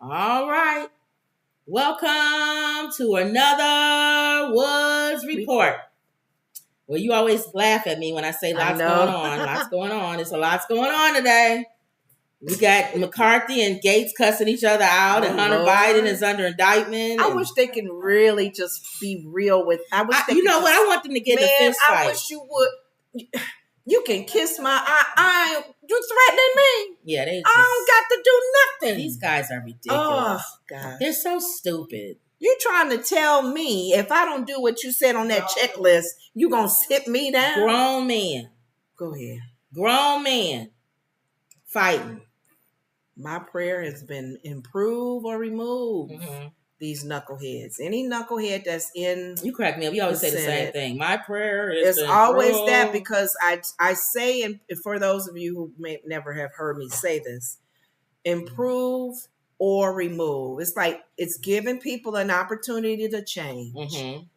All right. Welcome to another Woods Report. Well, you always laugh at me when I say lots going on. Lots going on. There's a lot's going on today. We got McCarthy and Gates cussing each other out, and Hunter Biden is under indictment. I wish they can really just be real with. I want them to get in a fist fight. I wish you would. You can kiss my eye. You threatening me? Yeah, they. I don't got to do nothing. These guys are ridiculous. Oh God, they're so stupid. You trying to tell me if I don't do what you said on that checklist, you gonna sit me down? Grown men. Go ahead. Grown men fighting. My prayer has been improve or remove these knuckleheads. Any knucklehead that's in you crack me up. You always say the same thing. My prayer is always that, because I say, and for those of you who may never have heard me say this, improve or remove. It's like it's giving people an opportunity to change,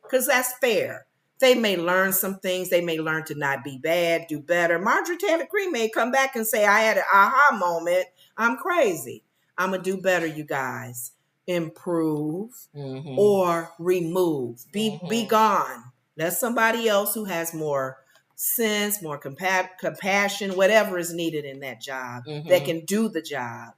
because that's fair. They may learn some things. They may learn to not be bad, do better. Marjorie Taylor Greene may come back and say, I had an aha moment. I'm crazy. I'm going to do better, you guys. Improve or remove. Be gone. Let somebody else who has more sense, more compassion, whatever is needed in that job, that can do the job,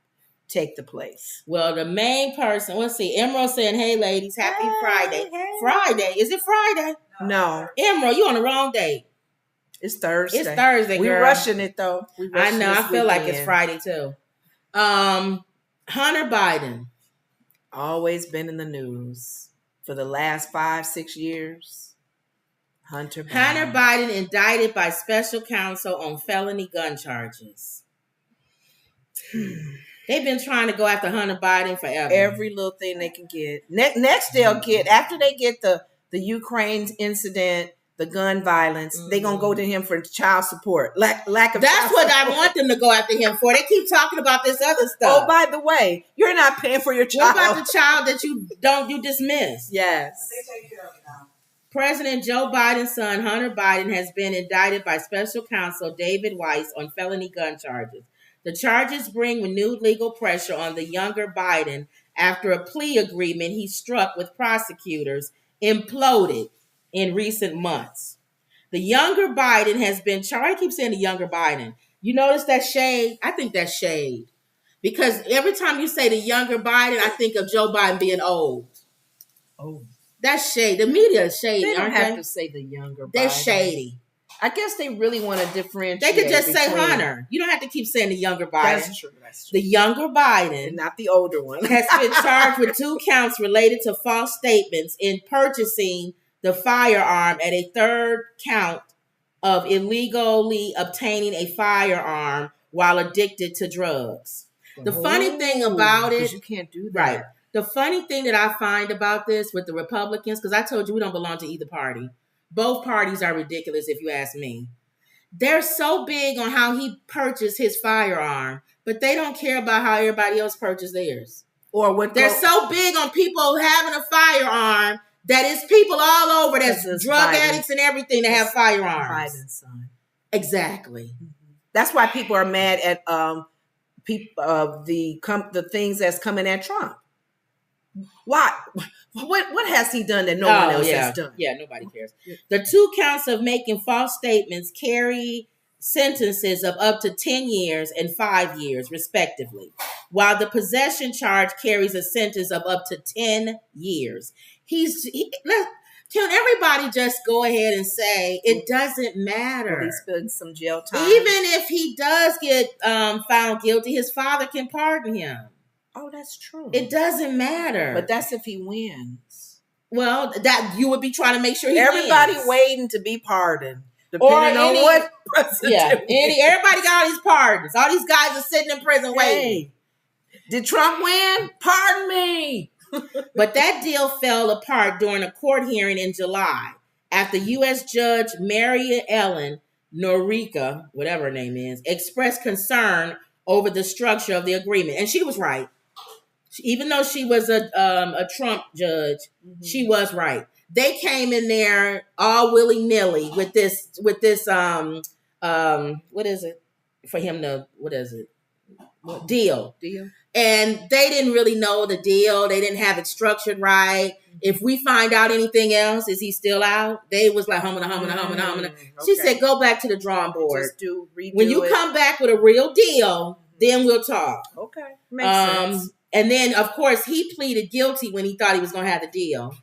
take the place. Well, the main person, let's see, Emerald saying, hey, ladies, happy Friday. Hey. Friday? Is it Friday? No. Emerald, you on the wrong day. It's Thursday. It's Thursday, girl. We're rushing it, though. I know. I feel like it's Friday, too. Hunter Biden. Always been in the news for the last 5-6 years. Hunter Biden indicted by special counsel on felony gun charges. They've been trying to go after Hunter Biden forever. Every little thing they can get. Next they'll get, after they get the Ukraine incident, the gun violence, they're going to go to him for child support. Lack of That's child what support. I want them to go after him for. They keep talking about this other stuff. Oh, by the way, you're not paying for your child. What about the child that you dismiss? Yes. They take care of it now. President Joe Biden's son, Hunter Biden, has been indicted by special counsel David Weiss on felony gun charges. The charges bring renewed legal pressure on the younger Biden after a plea agreement he struck with prosecutors imploded in recent months. The younger Biden has been charged. I keep saying the younger Biden. You notice that shade? I think that's shade. Because every time you say the younger Biden, I think of Joe Biden being old. Oh. That's shade. The media is shady. They don't have to say the younger Biden. They're shady. I guess they really want to differentiate. They could just say Hunter. You don't have to keep saying the younger Biden. That's true. The younger Biden, not the older one, has been charged with 2 counts related to false statements in purchasing the firearm, at a third count of illegally obtaining a firearm while addicted to drugs. The funny thing about it, you can't do that. Right. The funny thing that I find about this with the Republicans, because I told you we don't belong to either party. Both parties are ridiculous, if you ask me. They're so big on how he purchased his firearm, but they don't care about how everybody else purchased theirs. Or what they're so big on people having a firearm that it's people all over that's drug addicts and everything that have firearms. Biden's son. Exactly. That's why people are mad at the things that's coming at Trump. Why? What has he done that no one else has done? Yeah, nobody cares. The 2 counts of making false statements carry sentences of up to 10 years and 5 years, respectively, while the possession charge carries a sentence of up to 10 years. Can everybody just go ahead and say it doesn't matter? He spent some jail time. Even if he does get found guilty, his father can pardon him. Oh, that's true. It doesn't matter. But that's if he wins. Well, that you would be trying to make sure he Everybody wins. Waiting to be pardoned. Depending on what president. Yeah, everybody got all these pardons. All these guys are sitting in prison waiting. Did Trump win? Pardon me. But that deal fell apart during a court hearing in July after U.S. Judge Mary Ellen Norica, whatever her name is, expressed concern over the structure of the agreement. And she was right. Even though she was a Trump judge, she was right. They came in there all willy-nilly with this what is it? For him to, what is it? Deal. And they didn't really know the deal. They didn't have it structured right. If we find out anything else, is he still out? They was like humming. She said, go back to the drawing board. When you come back with a real deal, then we'll talk. Okay. Makes sense. And then, of course, he pleaded guilty when he thought he was going to have the deal.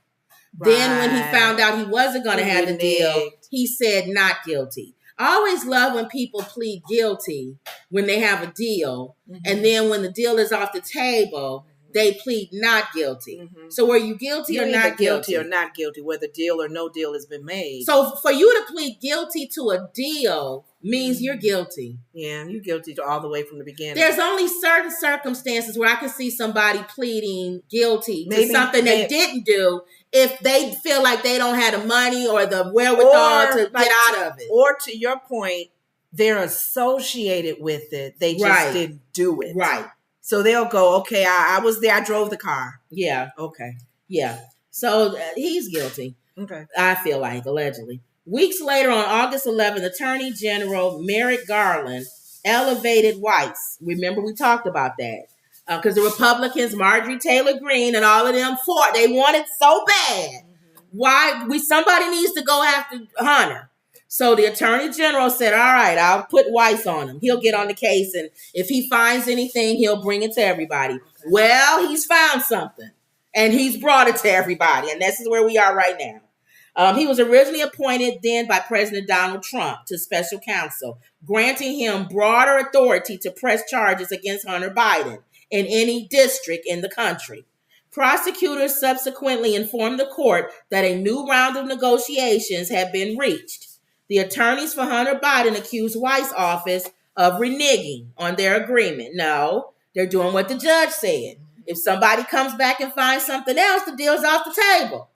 Right. Then when he found out he wasn't going to have the deal, he said not guilty. I always love when people plead guilty when they have a deal. And then when the deal is off the table, they plead not guilty. So were you guilty or not guilty? Guilty or not guilty, whether deal or no deal has been made. So for you to plead guilty to a deal means you're guilty. Yeah, you're guilty all the way from the beginning. There's only certain circumstances where I can see somebody pleading guilty to something they didn't do if they feel like they don't have the money or the wherewithal to get out of it. Or to your point, they're associated with it. They just didn't do it. Right. So they'll go, okay, I was there. I drove the car. Yeah. Okay. Yeah. So he's guilty. Okay. I feel like, allegedly. Weeks later, on August 11th, Attorney General Merrick Garland elevated Weiss. Remember, we talked about that. Because the Republicans, Marjorie Taylor Greene and all of them fought. They wanted so bad. Why? Somebody needs to go after Hunter. So the Attorney General said, all right, I'll put Weiss on him. He'll get on the case. And if he finds anything, he'll bring it to everybody. Okay. Well, he's found something. And he's brought it to everybody. And this is where we are right now. He was originally appointed then by President Donald Trump to special counsel, granting him broader authority to press charges against Hunter Biden in any district in the country. Prosecutors subsequently informed the court that a new round of negotiations had been reached. The attorneys for Hunter Biden accused Weiss' office of reneging on their agreement. No, they're doing what the judge said. If somebody comes back and finds something else, the deal's off the table.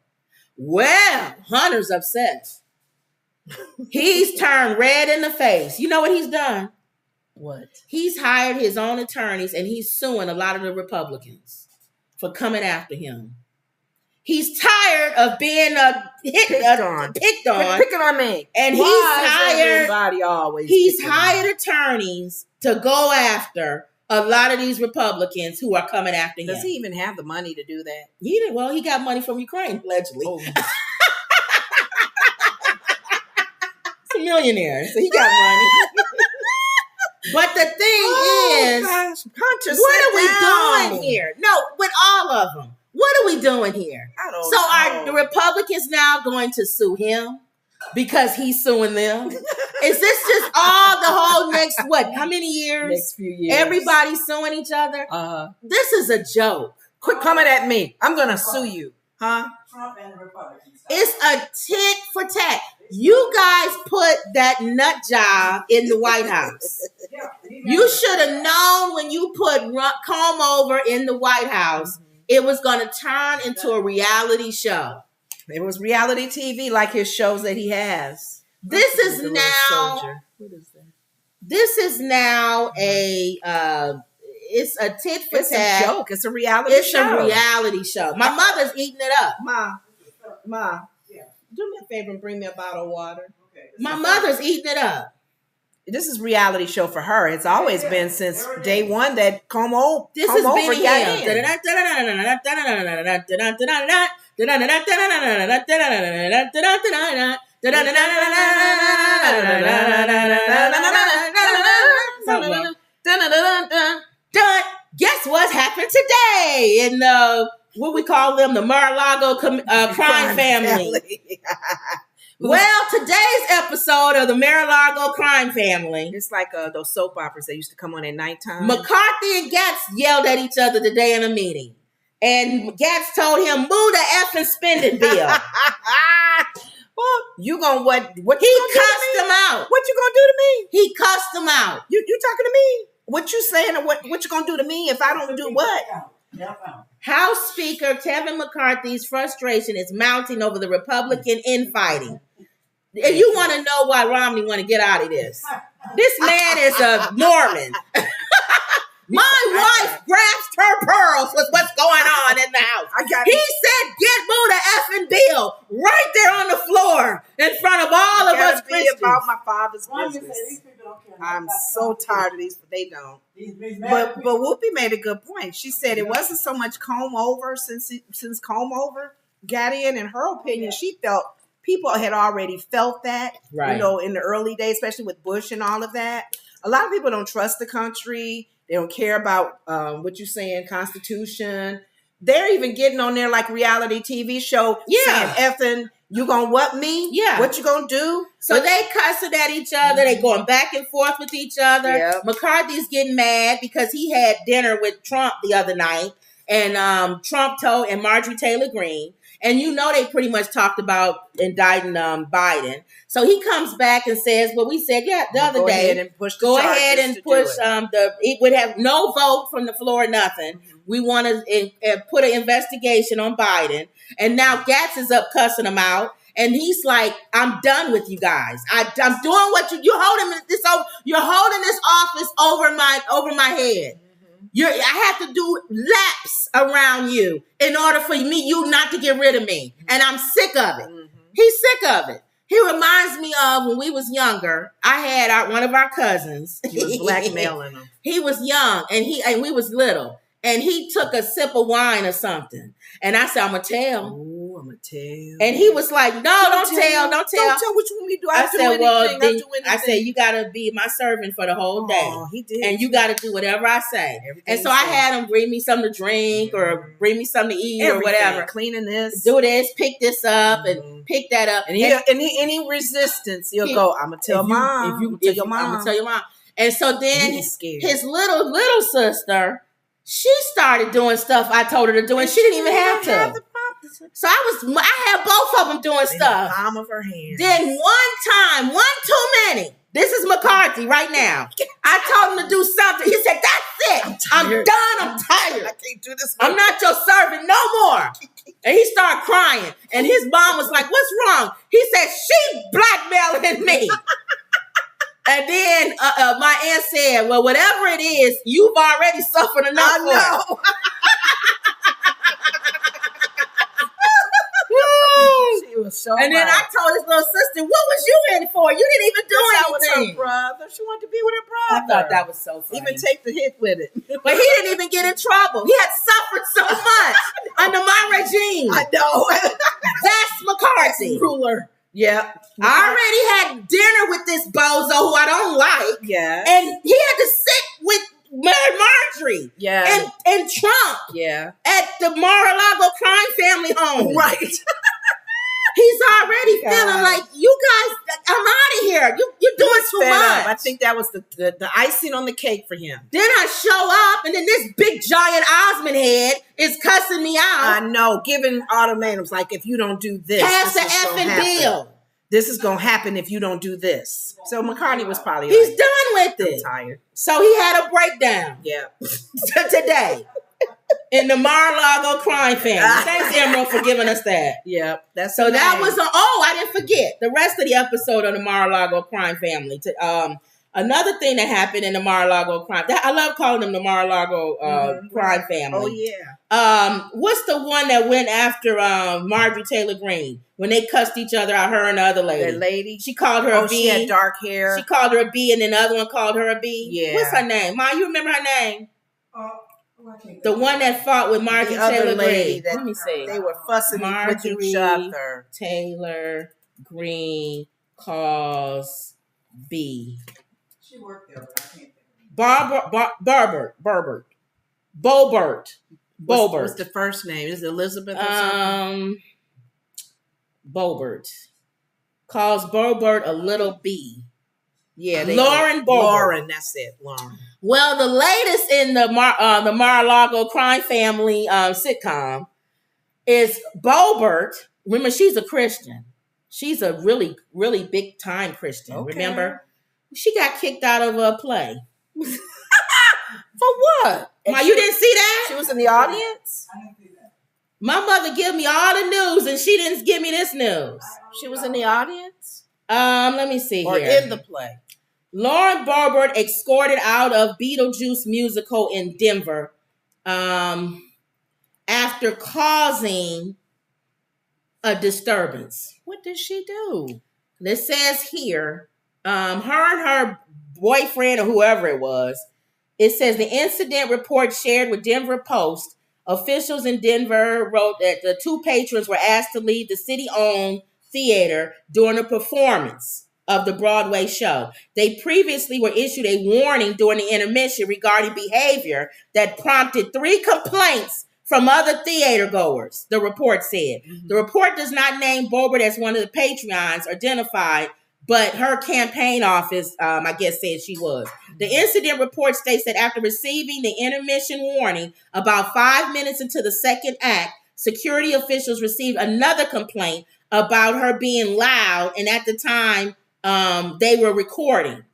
Well, Hunter's upset. He's turned red in the face. You know what he's done? What? He's hired his own attorneys and he's suing a lot of the Republicans for coming after him. He's tired of being picked on. Picking on me. And he's hired attorneys to go after a lot of these Republicans who are coming after him. Does he even have the money to do that? He didn't. Well, he got money from Ukraine, allegedly. Oh. He's a millionaire, so he got money. But the thing is, Hunter, what are we doing here? No, with all of them. What are we doing here? I don't know. Are the Republicans now going to sue him because he's suing them? Is this just all the whole next, how many years? Next few years. Everybody's suing each other? This is a joke. Quit coming at me. I'm going to sue you. Huh? Trump and the Republicans. It's a tit for tat. You guys put that nut job in the White House. You should have known when you put Comb Over in the White House, it was going to turn into a reality show. It was reality TV like his shows that he has. This is now. What is that? This is now it's a tit for tat. It's a joke. It's a reality show. It's a reality show. My mother's eating it up. Ma. Yeah. Do me a favor and bring me a bottle of water. Okay. My mother's eating it up. This is reality show for her. It's always been since day one that Comb Over This has been him. Guess what's happened today in the what we call them, the Mar-a-Lago crime family. Well, today's episode of the Mar-a-Lago crime family. It's like those soap operas that used to come on at nighttime. McCarthy and Gatz yelled at each other today in a meeting. And Gatz told him, move the effing spending bill. Well, you gonna what he cussed him out. What you gonna do to me? He cussed him out. You talking to me? What you saying? What you gonna do to me if I don't do what? House Speaker Kevin McCarthy's frustration is mounting over the Republican infighting. And you want to know why Romney want to get out of this? This man is a Mormon. My wife grasped her pearls with what's going on in the house. He said, get Boo the effing bill right there on the floor in front of all of us Christians. About my father's business. I'm so tired of these, but they don't. But Whoopi made a good point. She said it wasn't so much comb over since comb over got in her opinion, she felt people had already felt that, right. In the early days, especially with Bush and all of that. A lot of people don't trust the country. They don't care about what you're saying, Constitution. They're even getting on there like reality TV show saying, effing, you gonna what me? Yeah. What you gonna do? So they cussing at each other. They going back and forth with each other. Yep. McCarthy's getting mad because he had dinner with Trump the other night. And Trump told, and Marjorie Taylor Greene, and they pretty much talked about indicting Biden. So he comes back and says, well, we said, the other day, go ahead and push it would have no vote from the floor, nothing. Mm-hmm. We want to put an investigation on Biden. And now Gatz is up cussing him out. And he's like, I'm done with you guys. I'm doing what you're holding this over. You're holding this office over my head. I have to do laps around you in order for you not to get rid of me. And I'm sick of it. Mm-hmm. He's sick of it. He reminds me of when we was younger. I had one of our cousins. He was blackmailing him. He was young and we was little. And he took a sip of wine or something. And I said, I'm going to tell. Oh, I'm going to tell. And he was like, no, don't tell. Don't tell what you want me to do. I said, well, then, I said, you got to be my servant for the whole day. Oh, he did. And you got to do whatever I say. And so I had him bring me something to drink or bring me something to eat or whatever. Cleaning this. Do this, pick this up and pick that up. And any resistance, he'll go, I'm going to tell mom. I'm going to tell your mom. And so then his little sister, she started doing stuff I told her to do, and she didn't even have to. So I had both of them doing stuff. The palm of her hand. Then one too many. This is McCarthy right now. I told him to do something. He said, that's it. I'm done. I'm tired. I can't do this. I'm not your servant no more. And he started crying. And his mom was like, what's wrong? He said, she blackmailing me. And then my aunt said, well, whatever it is, you've already suffered enough. I know. She was so and then I told his little sister, what was you in for? You didn't even do anything. Her brother. She wanted to be with her brother. I thought that was so funny. Even take the hit with it. But he didn't even get in trouble. He had suffered so much under my regime. I know. That's McCarthy. Ruler. Yeah. I already had dinner with this bozo who I don't like. Yeah. And he had to sit with Marjorie. Yeah. And Trump. Yeah. At the Mar-a-Lago crime family home. Right. He's already feeling like, you guys, I'm out of here. You're doing too much. I think that was the icing on the cake for him. Then I show up, and then this big giant Osmond head is cussing me out. I know, giving ultimatums like, if you don't do this, pass the effing bill. This is going to happen if you don't do this. So McCartney was probably He's done with it. I'm tired. So he had a breakdown. Yeah. Today. In the Mar-a-Lago crime family. Thanks, Emerald, for giving us that. Yeah. So that was I didn't forget the rest of the episode of the Mar-a-Lago crime family. Another thing that happened in the Mar-a-Lago crime. I love calling them the Mar-a-Lago crime family. Oh, yeah. What's the one that went after Marjorie Taylor Greene when they cussed each other out, her and the other lady? The lady? She called her a B. She had dark hair. She called her a B, and then the other one called her a B. Yeah. What's her name? Ma, you remember her name? The one that fought with Marjorie Taylor Greene. Let me see. They were fussing with each other. Taylor Greene calls B. She worked there, but I can't think. Bobert. What's the first name? Is it Elizabeth or something? Bobert. Calls Bobert a little B. Yeah, Lauren Bobert. Lauren, that's it. Lauren. Well, the latest in the Mar-a-Lago crime family sitcom is Bobert. Remember, she's a Christian. She's a really, really big time Christian. Okay. Remember? She got kicked out of a play. For what? Ma, you didn't see that? She was in the audience? I didn't see that. My mother gave me all the news, and she didn't give me this news. She was in the audience? Let me see or here. Or in the play? Lauren Bobert escorted out of Beetlejuice musical in Denver after causing a disturbance. What did she do? This says here, her and her boyfriend or whoever it was. It says the incident report shared with Denver Post. Officials in Denver wrote that the two patrons were asked to leave the city-owned theater during a performance of the Broadway show. They previously were issued a warning during the intermission regarding behavior that prompted 3 complaints from other theater goers, the report said. The report does not name Bobert as one of the patrons identified, but her campaign office, I guess, said she was. The incident report states that after receiving the intermission warning, about 5 minutes into the second act, security officials received another complaint about her being loud, and at the time, they were recording.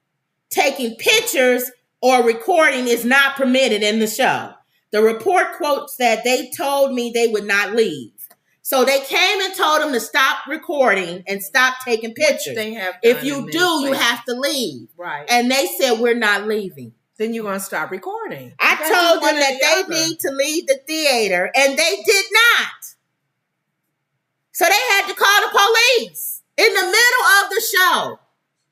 Taking pictures or recording is not permitted in the show. The report quotes that they told me they would not leave. So they came and told them to stop recording and stop taking pictures. They have if you do, you have to leave. Right. And they said, we're not leaving. Then you're going to stop recording. I told them that they need to leave the theater, and they did not. So they had to call the police in the middle of the show.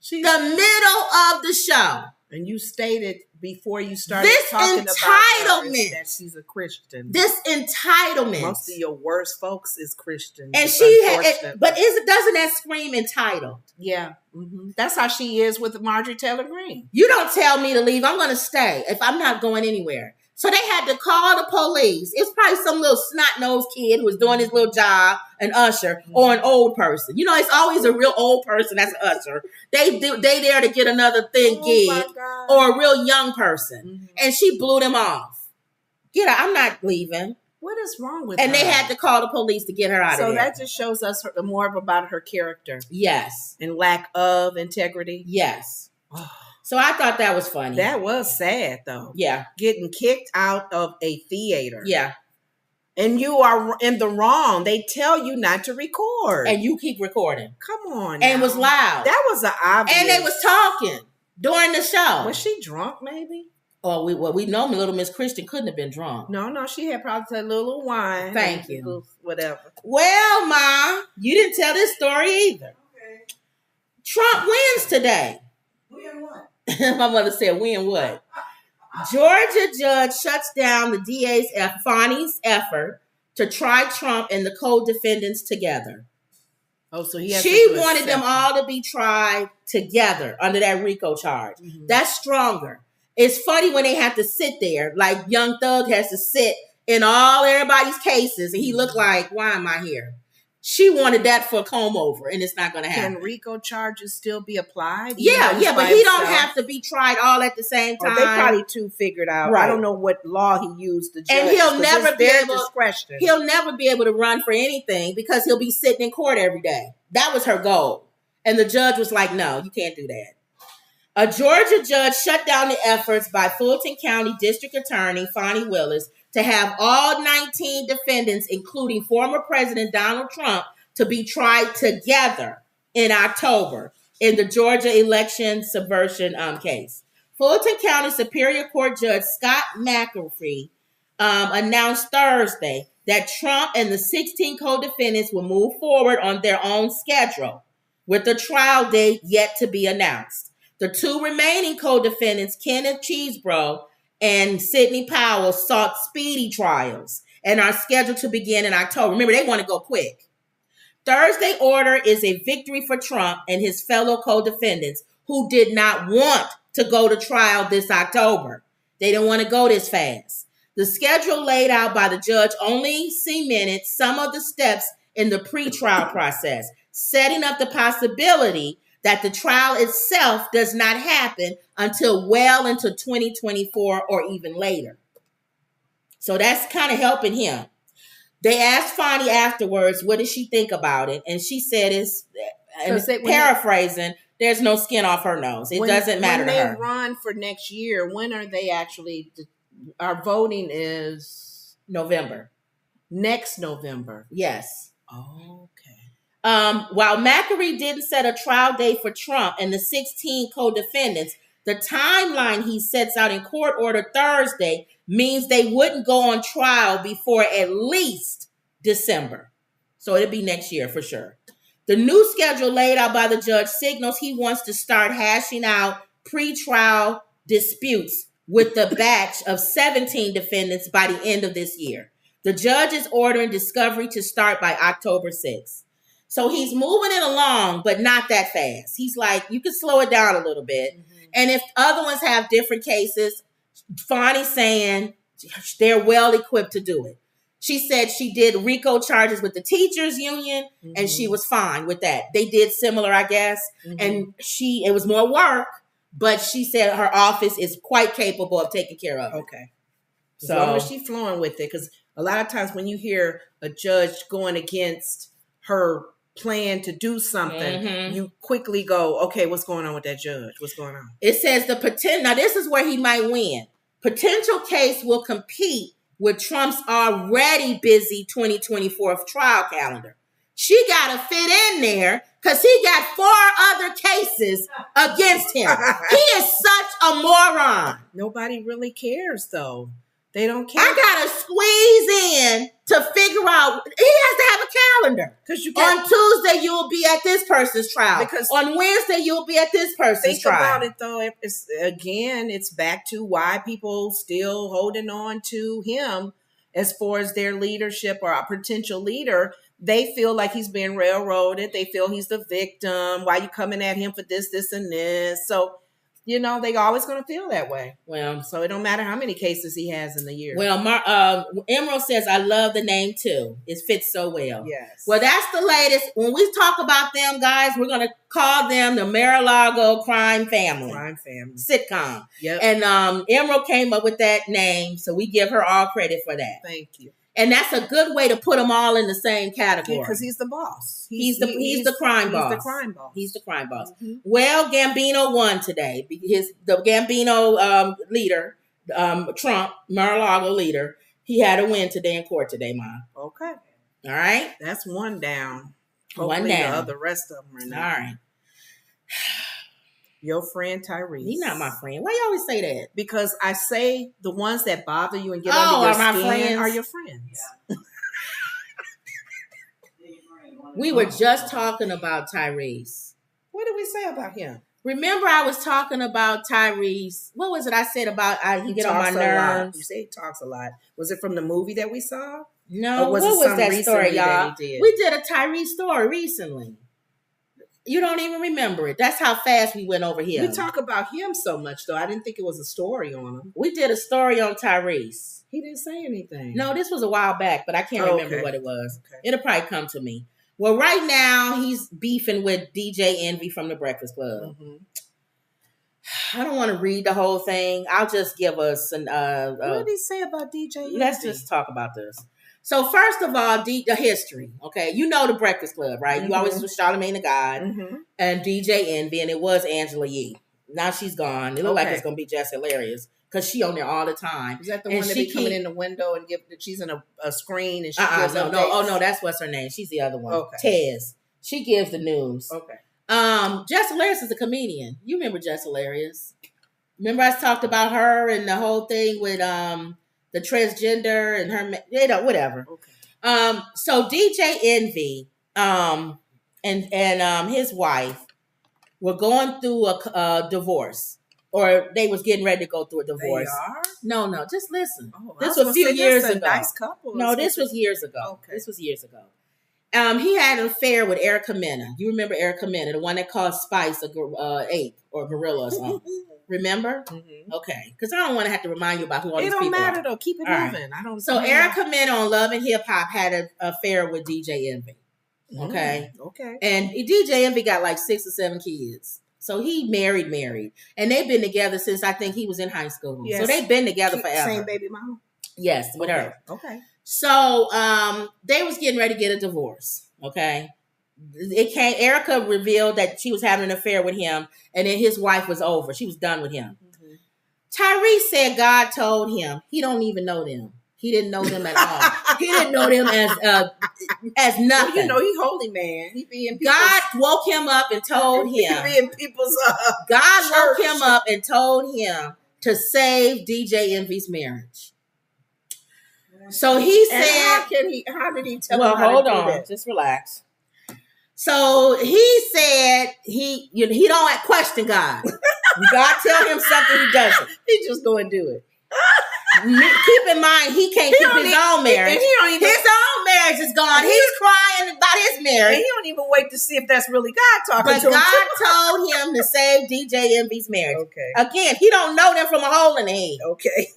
The middle of the show. And you stated before you started this talking entitlement about that she's a Christian. This entitlement. Most of your worst folks is Christians. And she had, but doesn't that scream entitled? Yeah. Mm-hmm. That's how she is with Marjorie Taylor Greene. You don't tell me to leave. I'm going to stay if I'm not going anywhere. So they had to call the police. It's probably some little snot-nosed kid who was doing his little job, an usher, or an old person. You know, it's always a real old person that's an usher. They there to get another gig, or a real young person. Mm-hmm. And she blew them off. Get her, I'm not leaving. What is wrong with her? And they had to call the police to get her out of there. So that just shows us more about her character. Yes. And lack of integrity. Yes. So I thought that was funny. That was sad, though. Yeah. Getting kicked out of a theater. Yeah. And you are in the wrong. They tell you not to record. And you keep recording. Come on. And it was loud. That was an obvious. And they was talking during the show. Was she drunk, maybe? Oh, we know little Miss Christian couldn't have been drunk. No, she had probably a little wine. Thank you. Whatever. Well, Ma, you didn't tell this story either. Okay. Trump wins today. Win what? My mother said, win what? Georgia judge shuts down the Fani's effort to try Trump and the co-defendants together. Oh, so she wanted them all to be tried together under that RICO charge. Mm-hmm. That's stronger. It's funny when they have to sit there, like Young Thug has to sit in everybody's cases, and he looked like, why am I here? She wanted that for a comb over, and it's not going to happen. Can RICO charges still be applied? Yeah, but he don't have to be tried all at the same time. They probably figured out. Right. I don't know what law he used to judge. And he'll never be able. Discretion. He'll never be able to run for anything because he'll be sitting in court every day. That was her goal, and the judge was like, "No, you can't do that." A Georgia judge shut down the efforts by Fulton County District Attorney Fani Willis to have all 19 defendants, including former President Donald Trump, to be tried together in October in the Georgia election subversion case. Fulton County Superior Court Judge Scott McAfee announced Thursday that Trump and the 16 co-defendants will move forward on their own schedule, with the trial date yet to be announced. The 2 remaining co-defendants, Kenneth Chesebro and Sidney Powell, sought speedy trials and are scheduled to begin in October. Remember, they want to go quick. Thursday order is a victory for Trump and his fellow co-defendants who did not want to go to trial this October. They didn't want to go this fast. The schedule laid out by the judge only cemented some of the steps in the pretrial process, setting up the possibility that the trial itself does not happen until well into 2024 or even later. So that's kind of helping him. They asked Fani afterwards, what did she think about it? And she said, paraphrasing, there's no skin off her nose. It doesn't matter to her. When they run for next year, when are they actually, our voting is? November. Next November. Yes. Oh, okay. While McAfee didn't set a trial date for Trump and the 16 co-defendants, the timeline he sets out in court order Thursday means they wouldn't go on trial before at least December. So it'll be next year for sure. The new schedule laid out by the judge signals he wants to start hashing out pretrial disputes with the batch of 17 defendants by the end of this year. The judge is ordering discovery to start by October 6th. So he's moving it along, but not that fast. He's like, you can slow it down a little bit. Mm-hmm. And if other ones have different cases, Fonnie's saying they're well equipped to do it. She said she did RICO charges with the teachers union, mm-hmm. and she was fine with that. They did similar, I guess. Mm-hmm. And it was more work, but she said her office is quite capable of taking care of it. Okay. As long as she's flowing with it, because a lot of times when you hear a judge going against her plan to do something, mm-hmm. you quickly go, okay, what's going on with that judge? What's going on? It says now this is where he might win. Potential case will compete with Trump's already busy 2024 trial calendar. She got to fit in there because he got 4 other cases against him. He is such a moron. Nobody really cares, though. They don't care. I got to squeeze in to figure out. He has to have a calendar. On Tuesday, you'll be at this person's trial. Because on Wednesday, you'll be at this person's trial. Think about it, though. It's back to why people still holding on to him as far as their leadership or a potential leader. They feel like he's being railroaded. They feel he's the victim. Why you coming at him for this, and this? So, they always going to feel that way. Well, so it don't matter how many cases he has in the year. Well, Emerald says, I love the name too. It fits so well. Yes. Well, that's the latest. When we talk about them, guys, we're going to call them the Mar-a-Lago Crime Family. Sitcom. Yep. And Emerald came up with that name, so we give her all credit for that. Thank you. And that's a good way to put them all in the same category. Because he's the boss. He's the crime boss. He's the crime boss. He's the crime boss. Mm-hmm. Well, Gambino won today. The Gambino leader, Trump, Mar-a-Lago leader, he had a win today in court today, Mom. Okay. All right. That's one down. Hopefully one down. The rest of them are not. All right. Your friend Tyrese. He's not my friend. Why you always say that? Because I say the ones that bother you and get under your skin are your friends. Yeah. We were just talking about Tyrese. What did we say about him? Remember, I was talking about Tyrese. What was it I said about he get on my nerves? You say he talks a lot. Was it from the movie that we saw? No. What was that story, y'all? We did a Tyrese story recently. You don't even remember it. That's how fast we went over here. We talk about him so much, though. I didn't think it was a story on him. We did a story on Tyrese. He didn't say anything. No, this was a while back, but I can't remember what it was. Okay. It'll probably come to me. Well, right now, he's beefing with DJ Envy from the Breakfast Club. Mm-hmm. I don't want to read the whole thing. I'll just give us an... what did he say about DJ Envy? Let's just talk about this. So first of all, the history, okay? You know the Breakfast Club, right? Mm-hmm. You always was Charlamagne the God and DJ Envy, and it was Angela Yee. Now she's gone. It looked like it's going to be just hilarious because she on there all the time. Is that the one that be coming in the window and she's in a screen and she gives no. Oh, no, that's what's her name. She's the other one. Okay. Tez. She gives the news. Okay. Jess Hilarious is a comedian. You remember Jess Hilarious? Remember I talked about her and the whole thing with... the transgender and her, whatever. Okay. So DJ Envy, and his wife were going through a divorce, or they was getting ready to go through a divorce. They are? No, just listen. This was a few years ago. Nice couple. No, this was years ago. Okay. This was years ago. He had an affair with Erica Mena. You remember Erica Mena, the one that called Spice a ape or gorilla or something. Remember? Mm-hmm. Okay. Because I don't want to have to remind you about who all these people are. It don't matter, though. Keep it moving. Right. So Erica Mena on Love and Hip Hop had an affair with DJ Envy. Okay? Okay. And DJ Envy got like 6 or 7 kids. So he married. And they've been together since I think he was in high school. Yes. So they've been together forever. Same baby mama? Yes, with her. Okay. So they was getting ready to get a divorce. Okay? Erica revealed that she was having an affair with him, and then his wife was over. She was done with him. Mm-hmm. Tyrese said God told him he don't even know them. He didn't know them at all. He didn't know them as nothing. Well, he holy man. He be in God woke him up and told him. He be in people's God church. Woke him up and told him to save DJ Envy's marriage. So he said, how did he tell him well, how hold to do on. that? Just relax. So he said he don't question God. God tell him something, he doesn't. He just go and do it. Keep in mind, he can't keep his own marriage. His own marriage is gone. He's crying about his marriage. And he don't even wait to see if that's really God talking but to him. But God told him to save DJ Envy's marriage. Okay. Again, he don't know them from a hole in the head. Okay.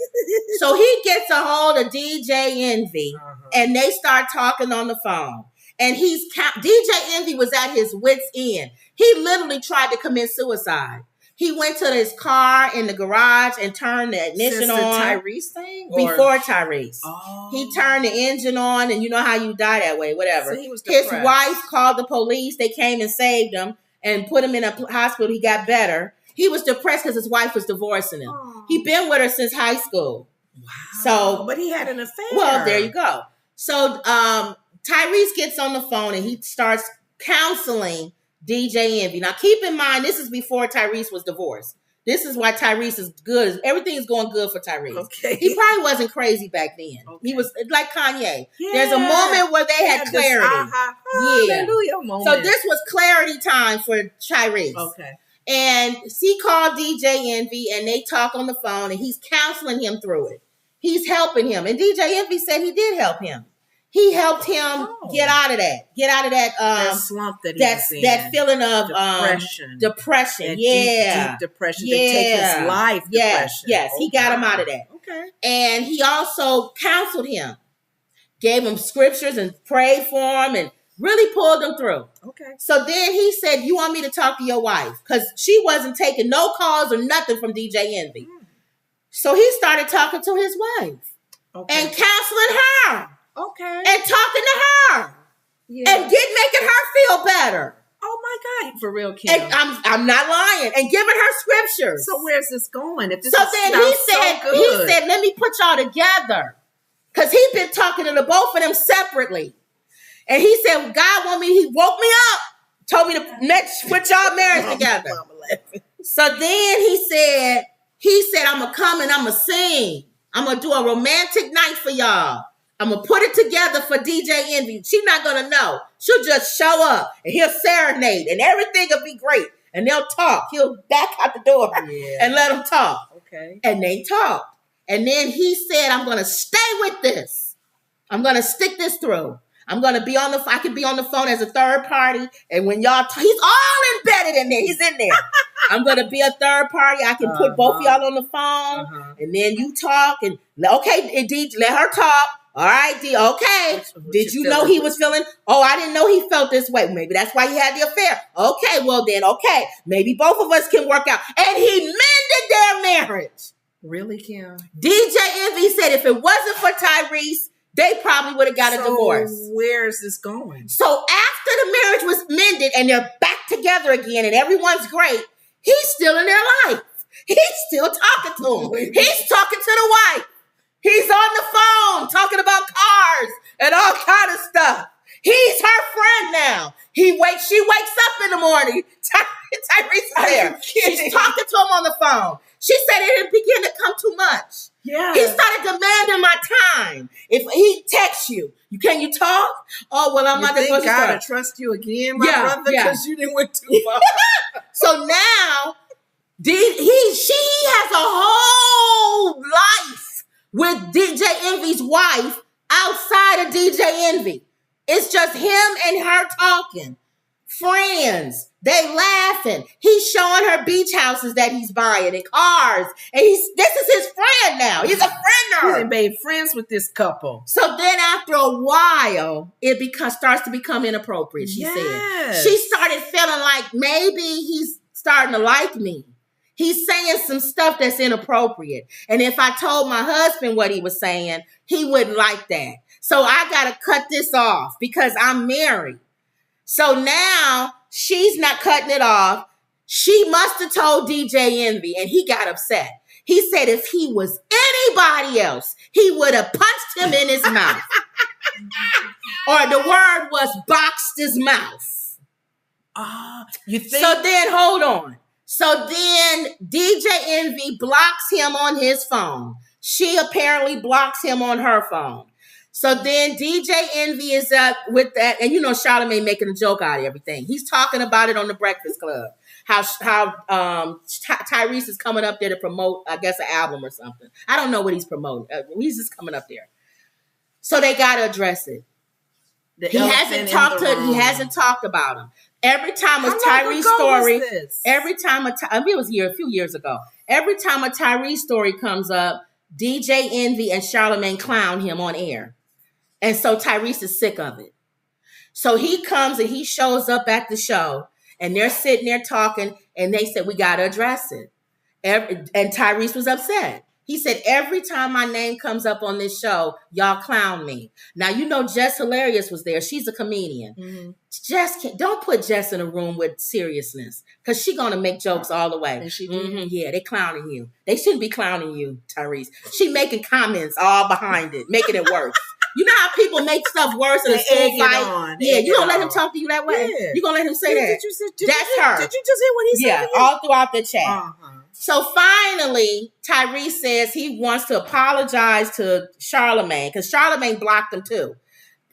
So he gets a hold of DJ Envy, and they start talking on the phone. And DJ Envy was at his wit's end. He literally tried to commit suicide. He went to his car in the garage and turned the ignition on. The Tyrese thing? Before Tyrese. Oh. He turned the engine on, and you know how you die that way, whatever. So he was his wife called the police. They came and saved him and put him in a hospital. He got better. He was depressed because his wife was divorcing him. Oh. He'd been with her since high school. Wow. So, but he had an affair. Well, there you go. So Tyrese gets on the phone and he starts counseling DJ Envy. Now, keep in mind, this is before Tyrese was divorced. This is why Tyrese is good. Everything is going good for Tyrese. Okay. He probably wasn't crazy back then. Okay. He was like Kanye. Yeah. There's a moment where they had clarity. Hallelujah moment. So this was clarity time for Tyrese. Okay. And he called DJ Envy and they talk on the phone and he's counseling him through it. He's helping him. And DJ Envy said he did help him. He helped him get out of that slump that he was in. That feeling of depression. That deep depression. Yeah. That take his life. Depression. Yes. He got him out of that. Okay. And he also counseled him, gave him scriptures and prayed for him and really pulled him through. Okay. So then he said, "You want me to talk to your wife?" Because she wasn't taking no calls or nothing from DJ Envy. So he started talking to his wife and counseling her. Okay. And talking to her. Yeah. And making her feel better. Oh my God. For real, Kim. And I'm not lying. And giving her scriptures. So where's this going? He said, let me put y'all together. Because he's been talking to the both of them separately. And he said, he woke me up, told me to put y'all marriage together. So then he said, I'm going to come and I'm going to sing. I'm going to do a romantic night for y'all. I'm going to put it together for DJ Envy. She's not going to know. She'll just show up and he'll serenade and everything will be great. And they'll talk. He'll back out the door and let them talk. Okay. And they talked. And then he said, I'm going to stay with this. I'm going to stick this through. I'm going to be I can be on the phone as a third party. And when y'all, he's all embedded in there. He's in there. I'm going to be a third party. I can put both of y'all on the phone. And then you talk and, okay, indeed, let her talk. All right, okay. Did you know he was feeling? Oh, I didn't know he felt this way. Maybe that's why he had the affair. Okay, well then, okay. Maybe both of us can work out. And he mended their marriage. Really, Kim? DJ Envy said if it wasn't for Tyrese, they probably would have got a divorce. Where is this going? So after the marriage was mended and they're back together again and everyone's great, he's still in their life. He's still talking to them. He's talking to the wife. He's on the phone talking about cars and all kind of stuff. He's her friend now. She wakes up in the morning. Tyrese is there. She's talking to him on the phone. She said it began to come too much. Yeah. He started demanding my time. If he texts you, can you talk? Oh, well, I'm not supposed to God to trust you again, my brother, because you didn't went too far. So now, she has a whole life with DJ Envy's wife outside of DJ Envy. It's just him and her talking. Friends. They laughing. He's showing her beach houses that he's buying and cars. And this is his friend now. He's a friend of her. He's made friends with this couple. So then after a while, it starts to become inappropriate, she said. She started feeling like maybe he's starting to like me. He's saying some stuff that's inappropriate. And if I told my husband what he was saying, he wouldn't like that. So I got to cut this off because I'm married. So now she's not cutting it off. She must have told DJ Envy and he got upset. He said if he was anybody else, he would have punched him in his mouth. Or the word was boxed his mouth. You think? So then, hold on. So then DJ Envy blocks him on his phone. She apparently blocks him on her phone. So then DJ Envy is up with that, and you know Charlamagne making a joke out of everything. He's talking about it on the Breakfast Club. How Tyrese is coming up there to promote, I guess, an album or something. I don't know what he's promoting. He's just coming up there. So they got to address it. He hasn't talked about him. Every time a Tyrese story, every time it was a few years ago. Every time a Tyrese story comes up, DJ Envy and Charlamagne clown him on air. And so Tyrese is sick of it. So he comes and he shows up at the show and they're sitting there talking and they said, we got to address it. And Tyrese was upset. He said, every time my name comes up on this show, y'all clown me. Now, you know, Jess Hilarious was there. She's a comedian. Mm-hmm. Don't put Jess in a room with seriousness because she's going to make jokes all the way. And she Yeah, they clowning you. They shouldn't be clowning you, Tyrese. She making comments all behind it, making it worse. You know how people make stuff worse in a school fight? Yeah, you don't let him talk to you that way. Yeah. You gonna let him say that? That's her. Did you just hear what he said? Yeah, all throughout the chat. Uh-huh. So finally, Tyrese says he wants to apologize to Charlamagne because Charlamagne blocked him too.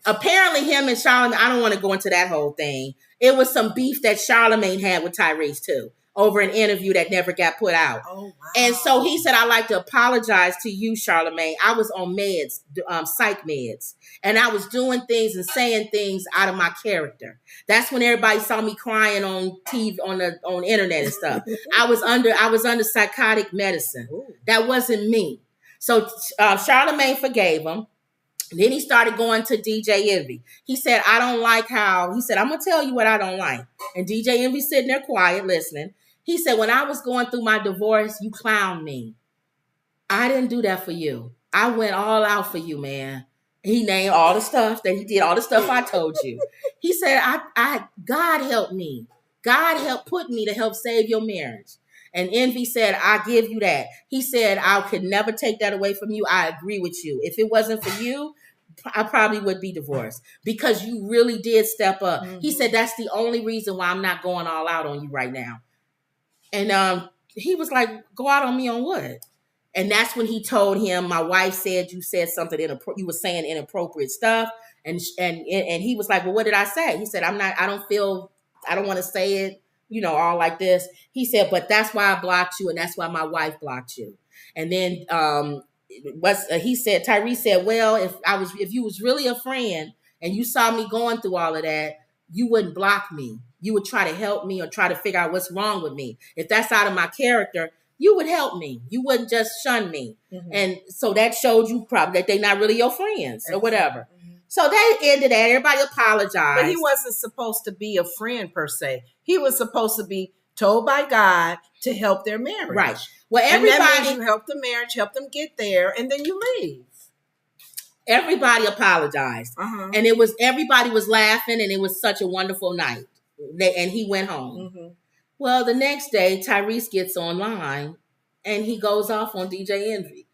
Apparently, him and Charlamagne, I don't want to go into that whole thing. It was some beef that Charlamagne had with Tyrese too over an interview that never got put out. Oh, wow. And so he said, I'd like to apologize to you, Charlamagne. I was on meds, psych meds, and I was doing things and saying things out of my character. That's when everybody saw me crying on TV, on internet and stuff. I was under psychotic medicine. Ooh. That wasn't me. So Charlamagne forgave him. Then he started going to DJ Envy. He said, I don't like how, he said, I'm going to tell you what I don't like. And DJ Envy sitting there quiet, listening. He said, when I was going through my divorce, you clowned me. I didn't do that for you. I went all out for you, man. He named all the stuff that he did, all the stuff I told you. He said, God helped me. God put me to help save your marriage. And Envy said, I give you that. He said, I could never take that away from you. I agree with you. If it wasn't for you, I probably would be divorced because you really did step up. Mm-hmm. He said, that's the only reason why I'm not going all out on you right now. And he was like, go out on me on what? And that's when he told him, my wife said you said something you were saying inappropriate stuff. And he was like, well, what did I say? He said, I don't want to say it, you know, all like this. He said, but that's why I blocked you. And that's why my wife blocked you. And then Tyrese said, well, if you was really a friend and you saw me going through all of that, you wouldn't block me. You would try to help me or try to figure out what's wrong with me. If that's out of my character, you would help me. You wouldn't just shun me. Mm-hmm. And so that showed you probably that they're not really your friends or whatever. Mm-hmm. So they ended that. Everybody apologized. But he wasn't supposed to be a friend per se. He was supposed to be told by God to help their marriage. Right. Well, everybody, and that means you help the marriage, help them get there, and then you leave. Everybody apologized. Uh-huh. And everybody was laughing, and it was such a wonderful night. And he went home. Mm-hmm. Well, the next day, Tyrese gets online, and he goes off on DJ Envy.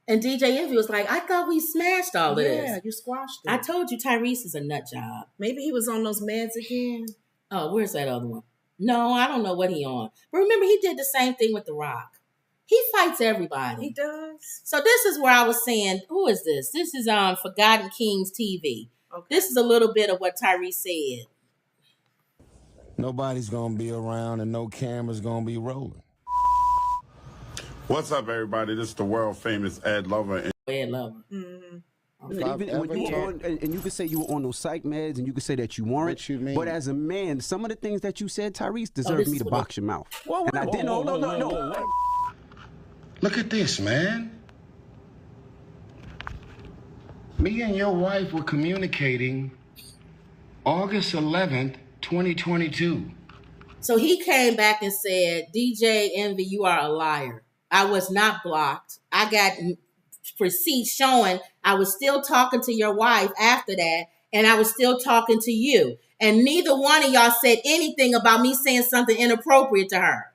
And DJ Envy was like, I thought we smashed all this. Yeah, you squashed it. I told you Tyrese is a nut job. Maybe he was on those meds again. Oh, where's that other one? No, I don't know what he on. But remember, he did the same thing with The Rock. He fights everybody. He does. So this is where I was saying, who is this? This is on Forgotten Kings TV. Okay. This is a little bit of what Tyrese said. Nobody's going to be around and no camera's going to be rolling. What's up, everybody? This is the world famous Ed Lover. Ed Lover. Mm-hmm. Even when you were on, and you could say you were on those psych meds, and you could say that you weren't. What you mean? But as a man, some of the things that you said, Tyrese, deserved me to box your mouth. Whoa, and I didn't. No. Look at this, man. Me and your wife were communicating August 11th, 2022. So he came back and said, DJ Envy, you are a liar. I was not blocked. I got receipts showing I was still talking to your wife after that, and I was still talking to you. And neither one of y'all said anything about me saying something inappropriate to her.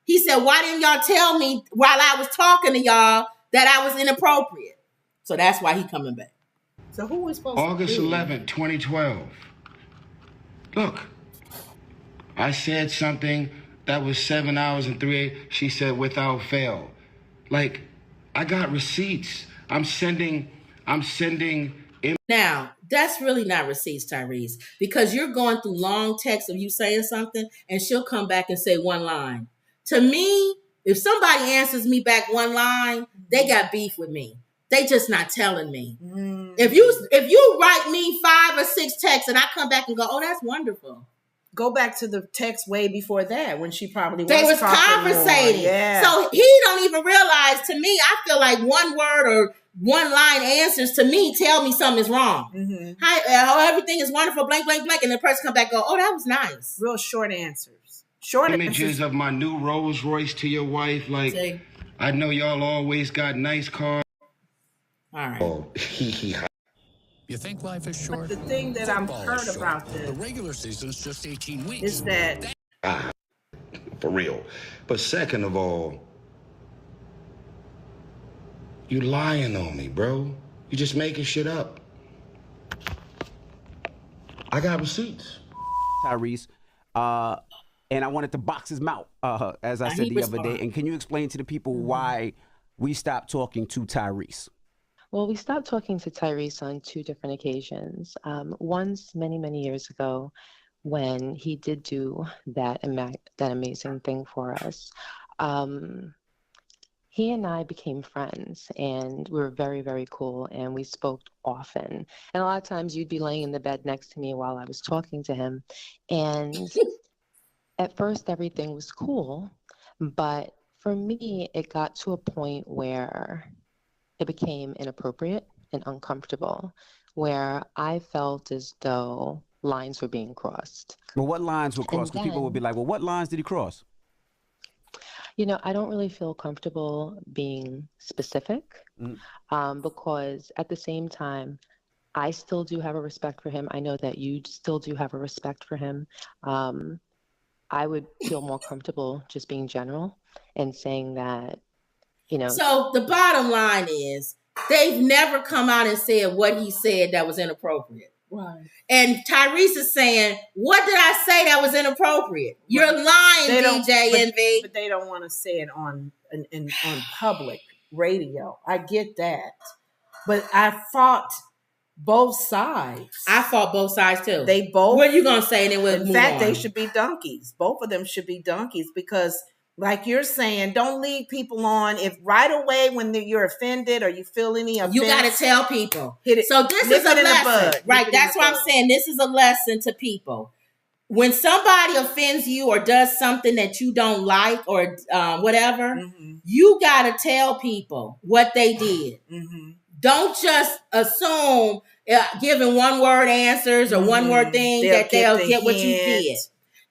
He said, why didn't y'all tell me while I was talking to y'all that I was inappropriate? So that's why he coming back. So who was supposed August 11th, 2012. Look, I said something that was 7 hours and 3. She said without fail. Like, I got receipts. I'm sending Now, that's really not receipts, Tyrese, because you're going through long texts of you saying something, and she'll come back and say one line. To me, if somebody answers me back one line, they got beef with me. They just not telling me. If you write me 5 or 6 texts and I come back and go, oh, that's wonderful. Go back to the text way before that when she probably they was conversating. Yeah. So he don't even realize. To me, I feel like one word or one line answers to me tell me something is wrong. Hi, everything is wonderful, blank, blank, blank, and the person come back and go, oh, that was nice. Real short answers. Short images of my new Rolls Royce to your wife. Like, I know y'all always got nice cars. All right. Oh, You think life is short? But the thing that I'm heard about this, the regular season's just 18 weeks. Is that for real. But second of all, you lying on me, bro. You just making shit up. I got receipts. Tyrese, and I wanted to box his mouth, as I said the other day. And can you explain to the people why we stopped talking to Tyrese? Well, we stopped talking to Tyrese on 2 different occasions. Once, many, many years ago, when he did do that amazing thing for us. He and I became friends, and we were very, very cool, and we spoke often. And a lot of times you'd be laying in the bed next to me while I was talking to him. And at first, everything was cool. But for me, it got to a point where it became inappropriate and uncomfortable, where I felt as though lines were being crossed. Well, what lines were crossed? Because people would be like, well, what lines did he cross? You know, I don't really feel comfortable being specific because at the same time, I still do have a respect for him. I know that you still do have a respect for him. I would feel more comfortable just being general and saying that, you know. So the bottom line is they've never come out and said what he said that was inappropriate. Right. And Tyrese is saying, what did I say that was inappropriate? You're lying, DJ Envy. But they don't want to say it on public radio. I get that. But I fought both sides. I fought both sides too. They both. What are you going to say? And then we'll move in fact, on. They should be donkeys. Both of them should be donkeys because, like you're saying, don't lead people on. If right away when you're offended or you feel any offense, you got to tell people. So this is a lesson, right? That's why I'm saying this is a lesson to people. When somebody offends you or does something that you don't like or whatever, you got to tell people what they did. Don't just assume giving one word answers or one word thing that they'll get what you did.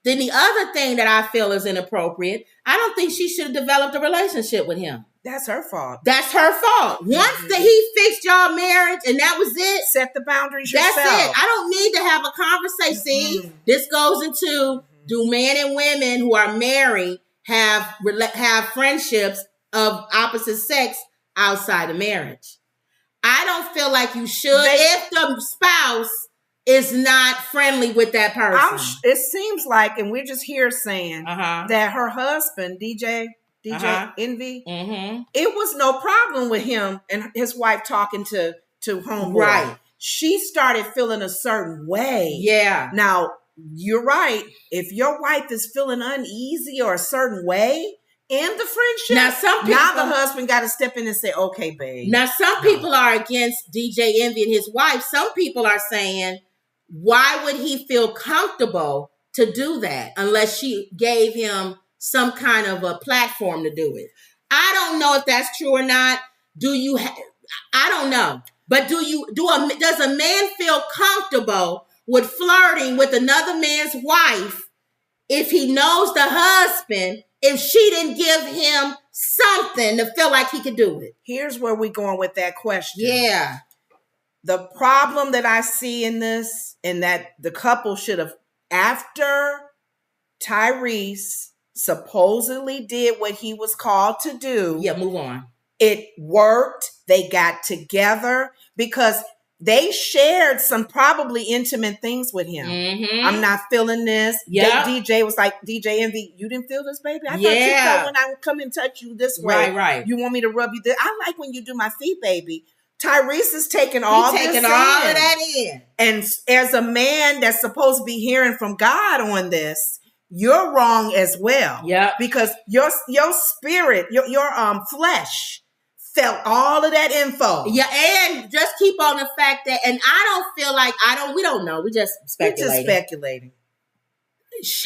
Then the other thing that I feel is inappropriate, I don't think she should have developed a relationship with him. That's her fault. That's her fault. Once he fixed y'all marriage and that was it. Set the boundaries yourself. That's it. I don't need to have a conversation. See, this goes into do men and women who are married have friendships of opposite sex outside of marriage? I don't feel like you should if the spouse is not friendly with that person. It seems like, and we're just here saying that her husband, DJ Envy, it was no problem with him and his wife talking to homeboy. Right. She started feeling a certain way. Yeah. Now, you're right. If your wife is feeling uneasy or a certain way in the friendship, now the husband got to step in and say, okay, babe. Now, some people are against DJ Envy and his wife. Some people are saying, why would he feel comfortable to do that unless she gave him some kind of a platform to do it? I don't know if that's true or not. I don't know. But does a man feel comfortable with flirting with another man's wife if he knows the husband, if she didn't give him something to feel like he could do it? Here's where we're going with that question. Yeah. The problem that I see in this, and that the couple should have, after Tyrese supposedly did what he was called to do. Yeah, move on. It worked. They got together because they shared some probably intimate things with him. I'm not feeling this. Yeah. DJ was like, DJ Envy, you didn't feel this, baby? I thought you felt when I come and touch you this way. Right. You want me to rub you this? I like when you do my feet, baby. Tyrese is taking all He's taking this all in. of that in. And as a man that's supposed to be hearing from God on this, you're wrong as well. Yep. Because your spirit, your flesh felt all of that info. Yeah, and just keep on the fact that, and I don't feel like we don't know. We just speculating.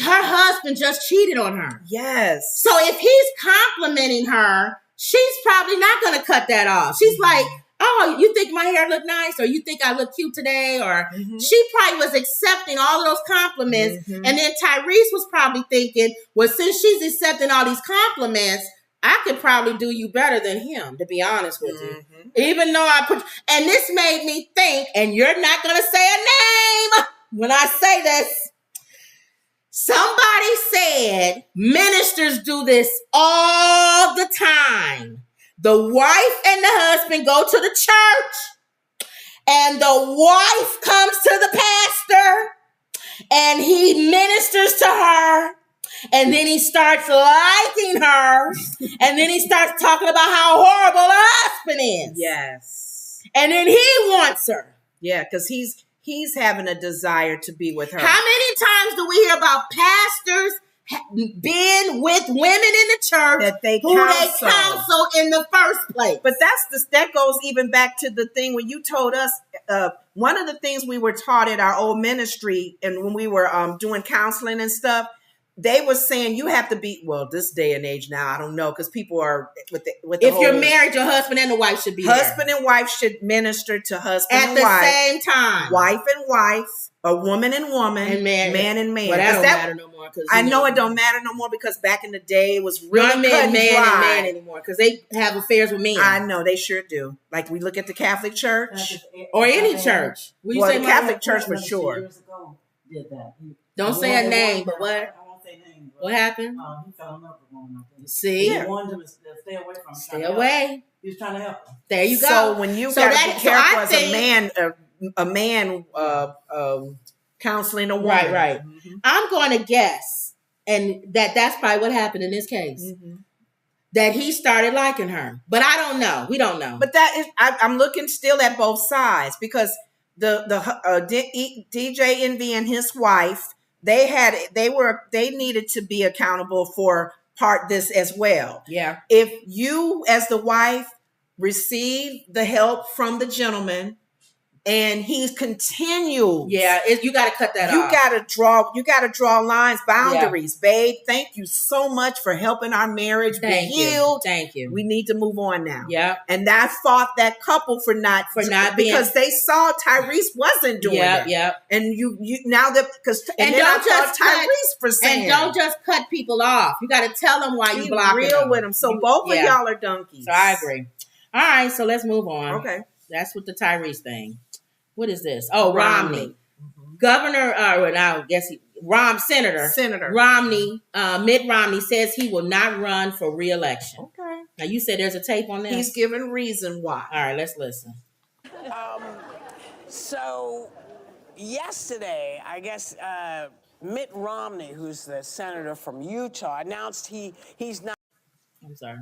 Her husband just cheated on her. Yes. So if he's complimenting her, she's probably not going to cut that off. She's like, oh, you think my hair look nice? Or you think I look cute today? Or she probably was accepting all of those compliments. And then Tyrese was probably thinking, well, since she's accepting all these compliments, I could probably do you better than him, to be honest with you. Even though and this made me think, and you're not going to say a name when I say this. Somebody said ministers do this all the time. The wife and the husband go to the church, and the wife comes to the pastor, and he ministers to her, and then he starts liking her, and then he starts talking about how horrible her husband is. Yes. And then he wants her. Yeah, because he's having a desire to be with her. How many times do we hear about pastors being with women in the church that they counsel in the first place? But that goes even back to the thing when you told us, one of the things we were taught at our old ministry, and when we were doing counseling and stuff, they were saying you have to be, well, this day and age now, I don't know, because people are with the if you're married, your husband and the wife should be husband there. And wife should minister to husband at and the wife, same time. Wife and wife, a woman and woman, and man and man. Well, that don't matter no more. I know it don't matter no more because back in the day it was really not man and man anymore because they have affairs with men. I know they sure do. Like we look at the Catholic Church or any church. Well, the Catholic Church for sure. Years ago did that. Don't say a name, but what? What happened? He fell in love with one. See? He wanted him to stay away from him. Stay away. He was trying to help him. There you go. So when you gotta be careful as a man counseling a woman. Right. I'm going to guess, and that's probably what happened in this case. That he started liking her. But I don't know. We don't know. But that is, I'm looking still at both sides because the DJ Envy and his wife, they needed to be accountable for this as well. Yeah. If you as the wife receive the help from the gentleman and he's continued. Yeah, you got to cut that off. You got to draw lines, boundaries. Yeah. Babe, thank you so much for helping our marriage be healed. Thank you. We need to move on now. Yeah. And I fought that couple for not because they saw Tyrese wasn't doing that. Yeah. And you now that and then I fought Tyrese for saying. And don't just cut people off. You got to tell them why you blocking real them. with them. So both of y'all are donkeys. So I agree. All right, so let's move on. Okay. That's with the Tyrese thing. What is this? Oh, Romney. Governor, now I guess Senator Romney, Mitt Romney says he will not run for re-election. Okay. Now you said there's a tape on this. He's given reason why. All right, let's listen. So yesterday, I guess Mitt Romney, who's the senator from Utah, announced he's not. I'm sorry.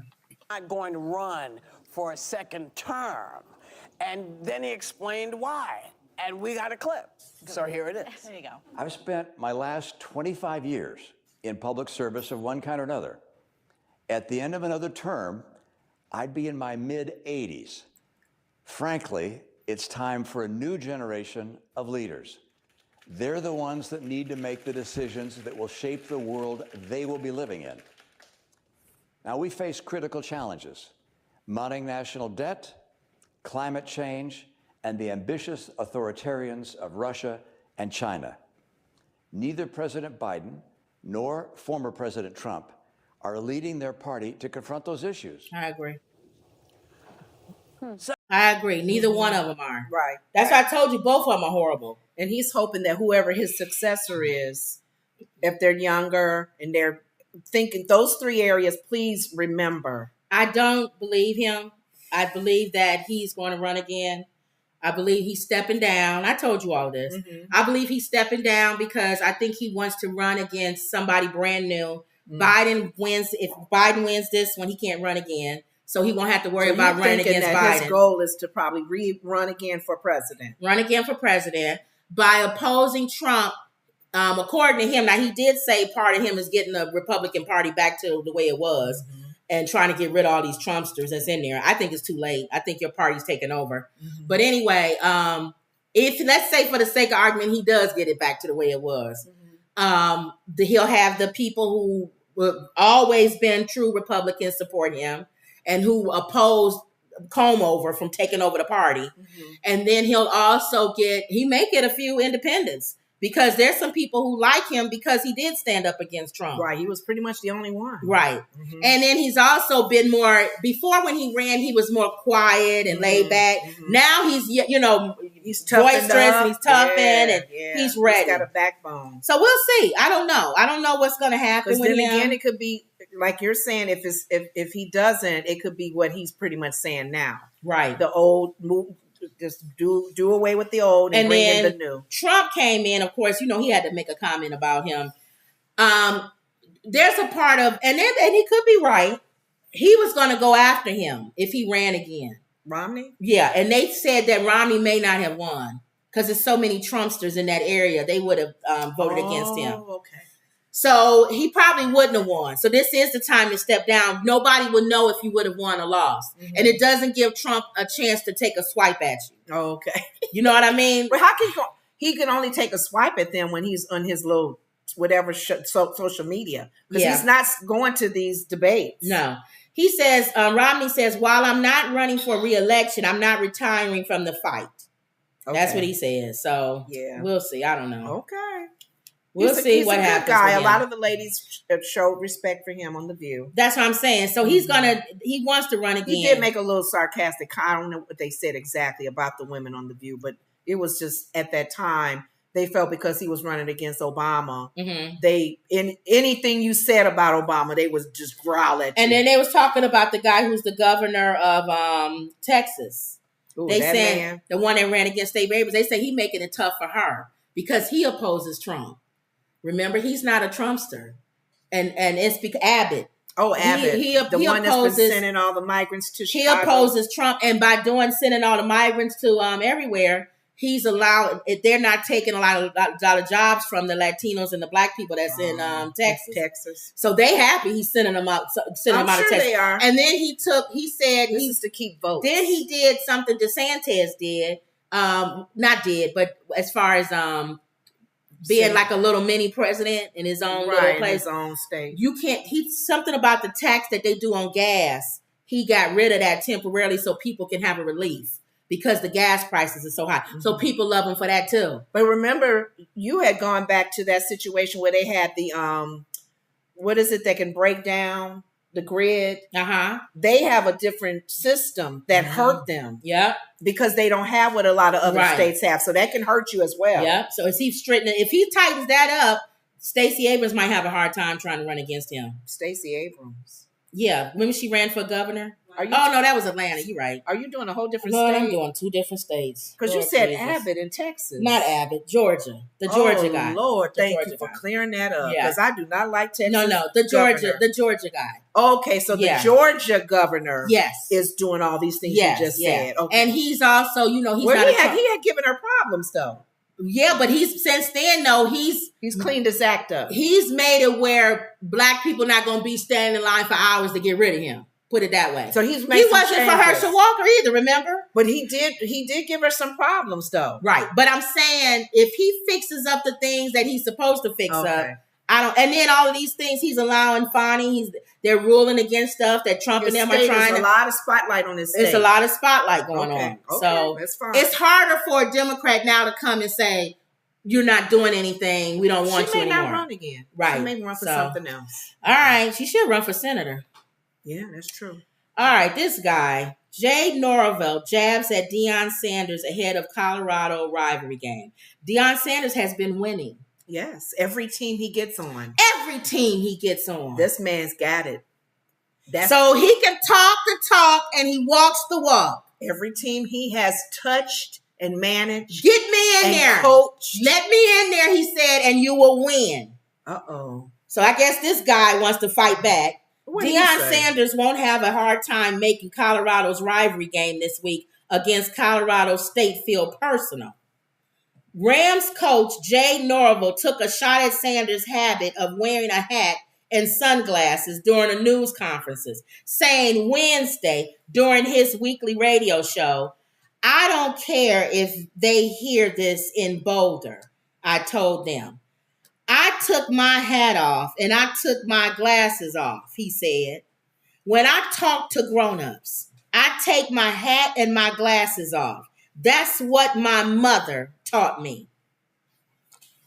Not going to run for a second term. And then he explained why. And we got a clip. So here it is. There you go. I've spent my last 25 years in public service of one kind or another. At the end of another term, I'd be in my mid-80s. Frankly, it's time for a new generation of leaders. They're the ones that need to make the decisions that will shape the world they will be living in. Now, we face critical challenges: mounting national debt, climate change, and the ambitious authoritarians of Russia and China. Neither President Biden nor former President Trump are leading their party to confront those issues. I agree. I agree. Neither one of them are. Right. That's why I told you both of them are horrible. And he's hoping that whoever his successor is, if they're younger and they're thinking those three areas, please remember. I don't believe him. I believe that he's going to run again. I believe he's stepping down. I told you all this. I believe he's stepping down because I think he wants to run against somebody brand new. Biden wins. If Biden wins this one, he can't run again. so he won't have to worry So about you running thinking against that Biden. his goal is to probably run again for president. Run again for president by opposing Trump. According to him, now he did say part of him is getting the Republican Party back to the way it was and trying to get rid of all these Trumpsters that's in there. I think it's too late. I think your party's taking over. But anyway, if let's say for the sake of argument, he does get it back to the way it was, he'll have the people who have always been true Republicans support him and who opposed comb over from taking over the party. And then he may get a few independents because there's some people who like him because he did stand up against Trump. Right. He was pretty much the only one. Right. And then he's also been more, before when he ran, he was more quiet and laid back. Now he's, he's boisterous and he's toughened and he's ready. He's got a backbone. So we'll see. I don't know what's going to happen with him. Then again, it could be, like you're saying, if he doesn't, it could be what he's pretty much saying now. Right. The old move, just do away with the old and bring in the new. Trump came in, of course, he had to make a comment about him. There's a part of, and he could be right, he was going to go after him if he ran again. Romney? Yeah, and they said that Romney may not have won because there's so many Trumpsters in that area. They would have voted against him. Okay. So he probably wouldn't have won. So this is the time to step down. Nobody would know if you would have won or lost. And it doesn't give Trump a chance to take a swipe at you. Oh, okay. You know what I mean? But how can he can only take a swipe at them when he's on his little whatever social media? Because he's not going to these debates. No. He says, Romney says, while I'm not running for re-election, I'm not retiring from the fight. Okay. That's what he says. So we'll see. I don't know. Okay. We'll see what happens. He's a good guy. A lot of the ladies showed respect for him on The View. That's what I'm saying. So he wants to run again. He did make a little sarcastic. I don't know what they said exactly about the women on The View, but it was just at that time they felt because he was running against Obama, anything you said about Obama, they was just growl at you. And then they was talking about the guy who's the governor of Texas. Ooh, they said the one that ran against Stacey Abrams. They say he making it tough for her because he opposes Trump. Remember, he's not a Trumpster, and it's because Abbott. Oh, Abbott, the one that's been sending all the migrants to Chicago. He opposes Trump, and by sending all the migrants to everywhere, he's allowed. They're not taking a lot of jobs from the Latinos and the Black people that's in Texas. So they happy he's sending them out. Sending them out of Texas. They are. And then he said this is to keep votes. Then he did something DeSantis did. Not did, but as far as being like a little mini president in his own little place, in his own state. You can't. He's something about the tax that they do on gas. He got rid of that temporarily so people can have a relief because the gas prices are so high. So people love him for that too. But remember, you had gone back to that situation where they had the what is it that can break down the grid? They have a different system that hurt them. Yeah. Because they don't have what a lot of other states have. So that can hurt you as well. Yeah. So if he tightens that up, Stacey Abrams might have a hard time trying to run against him. Stacey Abrams. Yeah. Remember she ran for governor? No, that was Atlanta. You're right. Are you doing a whole different state? I'm doing 2 different states. Because you said Abbott in Texas. Not Abbott, Georgia. The Georgia guy. Lord, thank you for clearing that up. Because I do not like Texas. No, the Georgia guy. Okay, so the Georgia governor is doing all these things you just said. Okay. And he's also, he's not he had given her problems though. Yeah, but since then though, he's cleaned his act up. He's made it where Black people not going to be standing in line for hours to get rid of him. Put it that way. So he wasn't for Herschel Walker either, remember? But he did give her some problems though. Right. But I'm saying if he fixes up the things that he's supposed to fix up, and then all of these things he's allowing Fani, they're ruling against stuff that Trump and them are trying to. There's a lot of spotlight on this state. It's a lot of spotlight going on. Okay, so that's fine. It's harder for a Democrat now to come and say, you're not doing anything. We don't want you anymore. She may not run again. Right. She may run for something else. All right. She should run for senator. Yeah, that's true. All right, this guy, Jade Norvell, jabs at Deion Sanders ahead of Colorado rivalry game. Deion Sanders has been winning. Yes, every team he gets on. Every team he gets on. This man's got it. So he can talk the talk and he walks the walk. Every team he has touched and managed. Get me in there. Coached. Let me in there, he said, and you will win. Uh-oh. So I guess this guy wants to fight back. Deion Sanders won't have a hard time making Colorado's rivalry game this week against Colorado State feel personal. Rams coach Jay Norvell took a shot at Sanders' habit of wearing a hat and sunglasses during the news conferences, saying Wednesday during his weekly radio show, "I don't care if they hear this in Boulder," I told them. "I took my hat off and I took my glasses off," he said. "When I talk to grown-ups, I take my hat and my glasses off. That's what my mother taught me."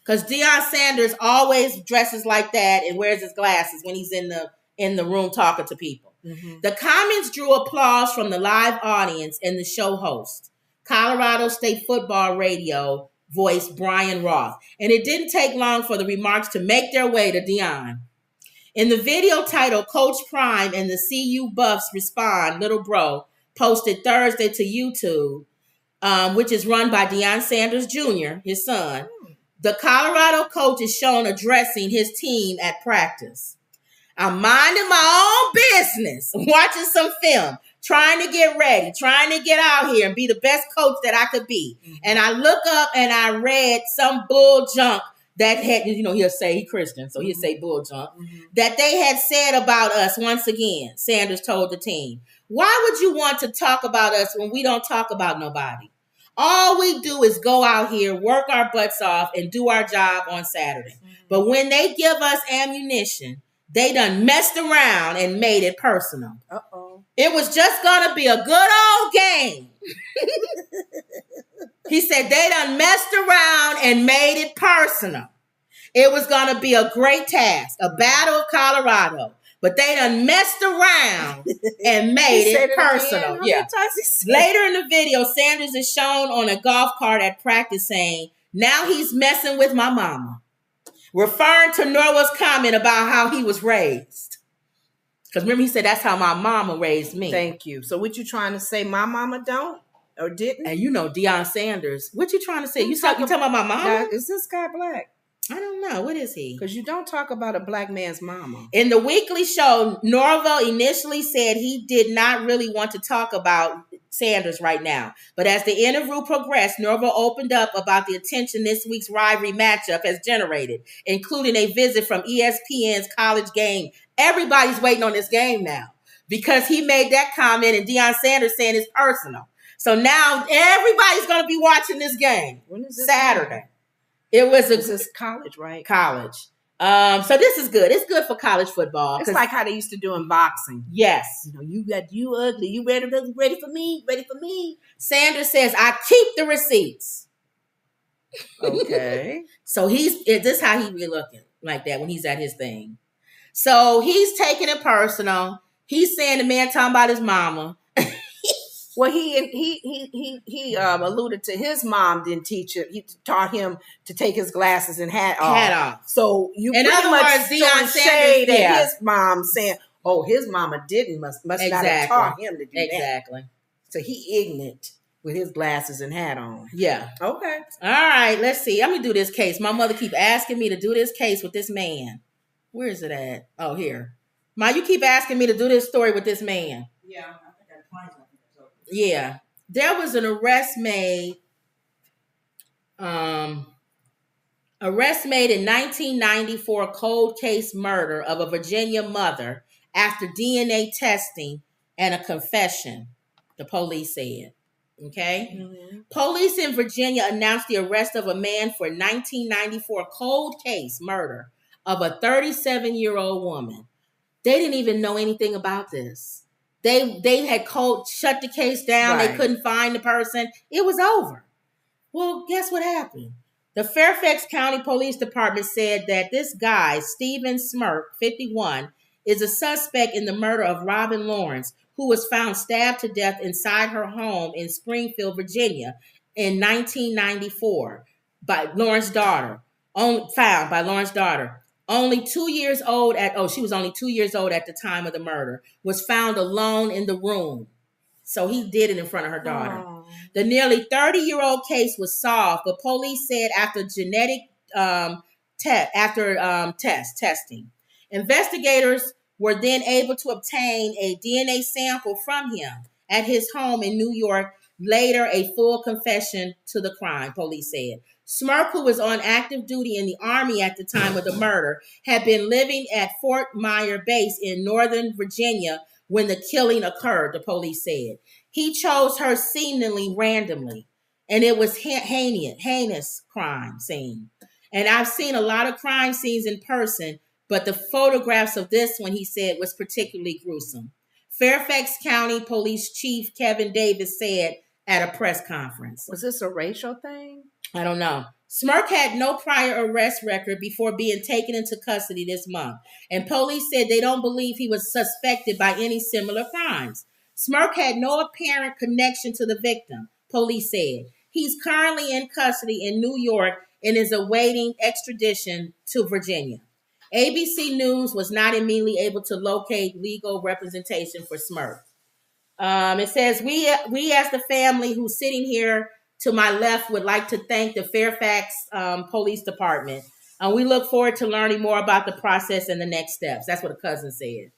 Because Deion Sanders always dresses like that and wears his glasses when he's in the room talking to people. Mm-hmm. The comments drew applause from the live audience and the show host, Colorado State football radio voice Brian Roth. And it didn't take long for the remarks to make their way to Deion. In the video titled Coach Prime and the CU Buffs Respond, Little Bro, posted Thursday to YouTube, which is run by Deion Sanders Jr., his son, the Colorado coach is shown addressing his team at practice. "I'm minding my own business, watching some film, trying to get ready, trying to get out here and be the best coach that I could be. And I look up and I read some bull junk that had, he'll say he's Christian, so he'll say bull junk, that they had said about us once again," Sanders told the team. "Why would you want to talk about us when we don't talk about nobody? All we do is go out here, work our butts off, and do our job on Saturday. But when they give us ammunition, they done messed around and made it personal. Uh-oh. It was just going to be a good old game." He said they done messed around and made it personal. It was going to be a great task, a battle of Colorado. But they done messed around and made it personal. Yeah. Later in the video, Sanders is shown on a golf cart at practice saying, "Now he's messing with my mama," referring to Norwell's comment about how he was raised. Because remember, he said, "That's how my mama raised me." Thank you. So what you trying to say, my mama don't or didn't? And Deion Sanders. What you trying to say? You talking about my mama? Now, is this guy black? I don't know. What is he? Because you don't talk about a black man's mama. In the weekly show, Norvell initially said he did not really want to talk about Sanders right now. But as the interview progressed, Norvell opened up about the attention this week's rivalry matchup has generated, including a visit from ESPN's College Game. Everybody's waiting on this game now because he made that comment and Deion Sanders saying it's personal. So now everybody's going to be watching this game. When is this Saturday. game? This is college, right? College. So this is good. It's good for college football. It's like how they used to do in boxing. Yes. You ugly. You ready for me? Ready for me? Sanders says, "I keep the receipts." Okay. So this is how he be looking like that when he's at his thing. So he's taking it personal. He's saying the man talking about his mama. Well, he alluded to his mom didn't teach him. He taught him to take his glasses and hat off. So you in pretty other much words, Deion shade Sanders, at his mom saying, "Oh, his mama must not have taught him to do that." Exactly. So he ignorant with his glasses and hat on. Yeah. Okay. All right. Let's see. Let me do this case. My mother keep asking me to do this case with this man. Where is it at? Oh, here. Ma, you keep asking me to do this story with this man. Yeah, I think I find something. Yeah. There was an arrest made in 1994 cold case murder of a Virginia mother after DNA testing and a confession, the police said. Okay? Mm-hmm. Police in Virginia announced the arrest of a man for 1994 cold case murder of a 37-year-old woman. They didn't even know anything about this. They had shut the case down. Right. They couldn't find the person. It was over. Well, guess what happened? The Fairfax County Police Department said that this guy, Stephen Smirk, 51, is a suspect in the murder of Robin Lawrence, who was found stabbed to death inside her home in Springfield, Virginia in 1994 by Lawrence's daughter. Found by Lawrence's daughter. Only 2 years old she was only 2 years old at the time of the murder, was found alone in the room. So he did it in front of her daughter. Oh. The nearly 30-year-old case was solved, but police said after genetic testing. Investigators were then able to obtain a DNA sample from him at his home in New York. Later, a full confession to the crime, police said. Smirk, who was on active duty in the Army at the time of the murder, had been living at Fort Myer Base in Northern Virginia when the killing occurred, the police said. He chose her seemingly randomly, and it was heinous crime scene. And I've seen a lot of crime scenes in person, but the photographs of this one, he said, was particularly gruesome. Fairfax County Police Chief Kevin Davis said at a press conference. Was this a racial thing? I don't know. Smirk had no prior arrest record before being taken into custody this month, and police said they don't believe he was suspected by any similar crimes. Smirk had no apparent connection to the victim, police said. He's currently in custody in New York and is awaiting extradition to Virginia. ABC News was not immediately able to locate legal representation for Smirk. It says, we as the family who's sitting here to my left would like to thank the Fairfax Police Department. We look forward to learning more about the process and the next steps. That's what a cousin said.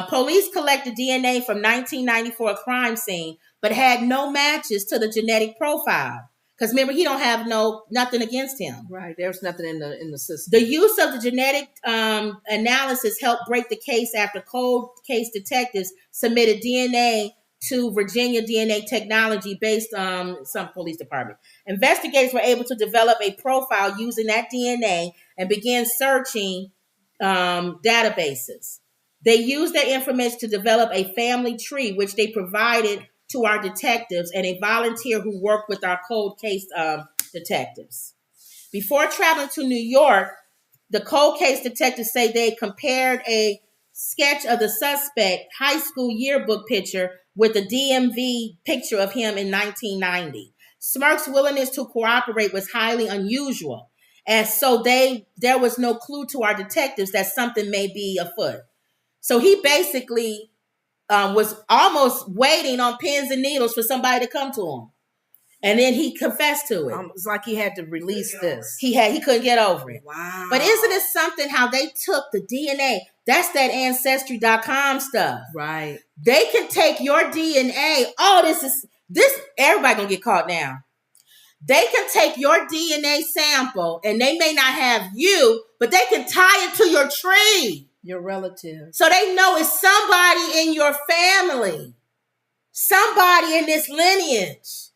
Police collected DNA from 1994 crime scene, but had no matches to the genetic profile. Because remember, he don't have nothing against him. Right. There's nothing in the system. The use of the genetic analysis helped break the case after cold case detectives submitted DNA to Virginia DNA Technology based on some police department. Investigators were able to develop a profile using that DNA and began searching databases. They used their information to develop a family tree, which they provided to our detectives and a volunteer who worked with our cold case detectives. Before traveling to New York, the cold case detectives say they compared a sketch of the suspect high school yearbook picture with a DMV picture of him in 1990. Smirk's willingness to cooperate was highly unusual, and so there was no clue to our detectives that something may be afoot. So he basically was almost waiting on pins and needles for somebody to come to him. And then he confessed to it. It's like he had to release this. He couldn't get over it. Wow. But isn't it something how they took the DNA? That's that Ancestry.com stuff. Right. They can take your DNA. Oh, this everybody gonna get caught now. They can take your DNA sample and they may not have you, but they can tie it to your tree. Your relative. So they know it's somebody in your family. Somebody in this lineage.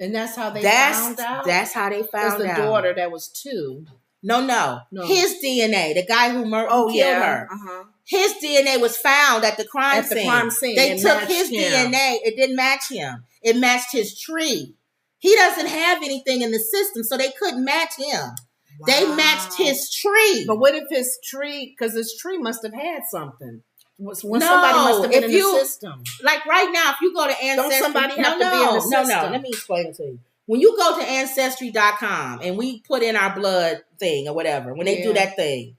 And that's how they found out? That's how they found out. The daughter that was 2. No. His DNA, the guy who killed her. Uh-huh. His DNA was found at the crime scene. They took his DNA. It didn't match him. It matched his tree. He doesn't have anything in the system, so they couldn't match him. Wow. They matched his tree. But what if his tree, because his tree must have had something. Somebody must have been in the system. Like right now, if you go to Ancestry. Don't somebody have to be in the system? No. Let me explain it to you. When you go to Ancestry.com and we put in our blood thing or whatever, when they do that thing,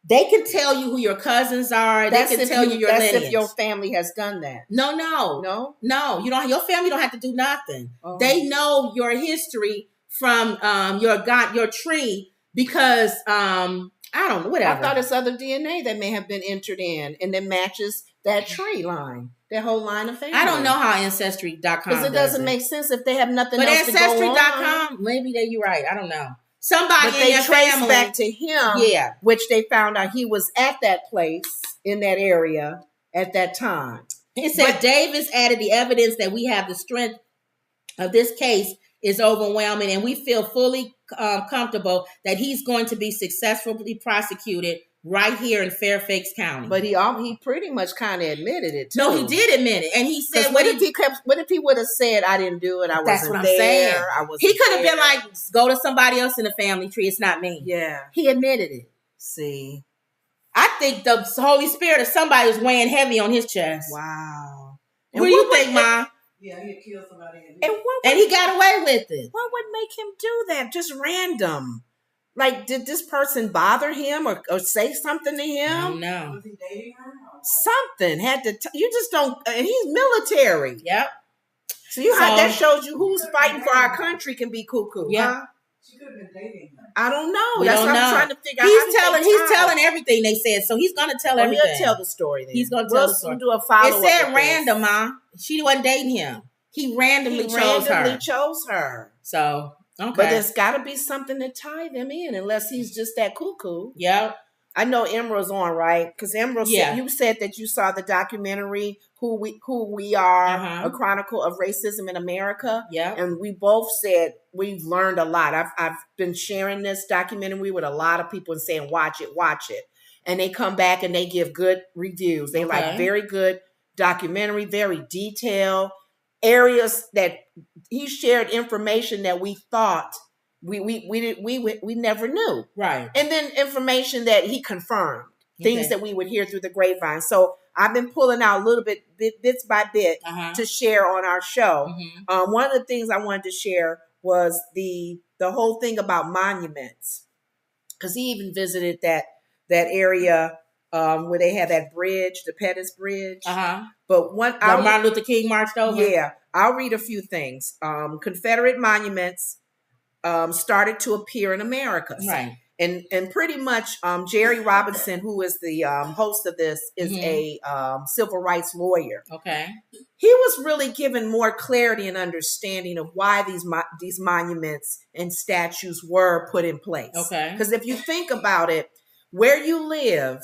they can tell you who your cousins are. They can tell you your lineage. That's if your family has done that. No. You don't. Your family don't have to do nothing. Oh. They know your history from your tree because I don't know, whatever. I thought it's other DNA that may have been entered in and that matches that tree line, that whole line of family. I don't know how Ancestry.com because it doesn't make sense if they have nothing else to go on. But Ancestry.com, maybe you're right. I don't know. Somebody but they in your traced family back to him, which they found out he was at that place in that area at that time. It said Davis added the evidence that we have the strength of this case is overwhelming, and we feel fully comfortable that he's going to be successfully prosecuted right here in Fairfax County. But he pretty much kind of admitted it too. No, he did admit it, and he said, "What if he would have said I didn't do it? I wasn't there. Saying. I was. He could have been like, go to somebody else in the family tree. It's not me." Yeah, he admitted it. See, I think the Holy Spirit of somebody was weighing heavy on his chest. Wow. What do you think, Ma? Yeah, he killed somebody. And he got away with it. What would make him do that? Just random. Like, did this person bother him or say something to him? I don't know. Was he dating her? Something had to. You just don't. And he's military. Yep. So that shows you who's fighting for our country can be cuckoo. Yeah. Huh? She could have been dating him. I don't know. We That's don't what know. I'm trying to figure out. He's telling everything they said, so he's gonna tell everything. He'll tell the story then. He's gonna tell the story. We'll do a follow-up. It said random, Ma. She wasn't dating him. He randomly chose her. So, okay. But there's got to be something to tie them in, unless he's just that cuckoo. Yep. I know Emerald's on, right? Because Emerald said, you said that you saw the documentary Who We Are, A Chronicle of Racism in America. Yeah. And we both said we've learned a lot. I've been sharing this documentary with a lot of people and saying, watch it. And they come back and they give good reviews. They like very good documentary, very detailed. Areas that he shared information that we thought we never knew. Right. And then information that he confirmed, things that we would hear through the grapevine. So I've been pulling out a little bits by bit to share on our show. One of the things I wanted to share was the whole thing about monuments, because he even visited that area where they had that bridge, the Pettis Bridge. But Martin Luther King marched over. Yeah, I'll read a few things. Confederate monuments started to appear in America. Right. And pretty much Jerry Robinson, who is the host of this, is a civil rights lawyer. Okay. He was really given more clarity and understanding of why these monuments and statues were put in place. Okay. Because if you think about it, where you live,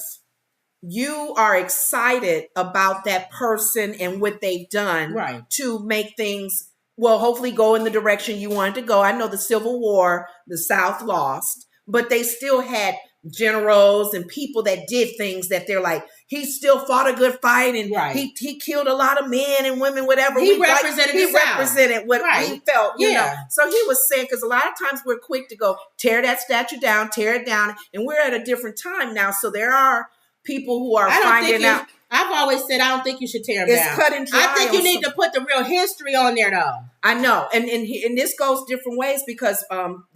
you are excited about that person and what they've done to make things, well, hopefully go in the direction you wanted to go. I know the Civil War, the South lost, but they still had generals and people that did things that they're like, he still fought a good fight and he killed a lot of men and women, whatever. He represented what we felt, you know. So he was saying, because a lot of times we're quick to go tear that statue down, tear it down, and we're at a different time now. So there are people who are finding out. I've always said I don't think you should tear them down. It's cut and dry. I think you need to put the real history on there, though. I know, and this goes different ways because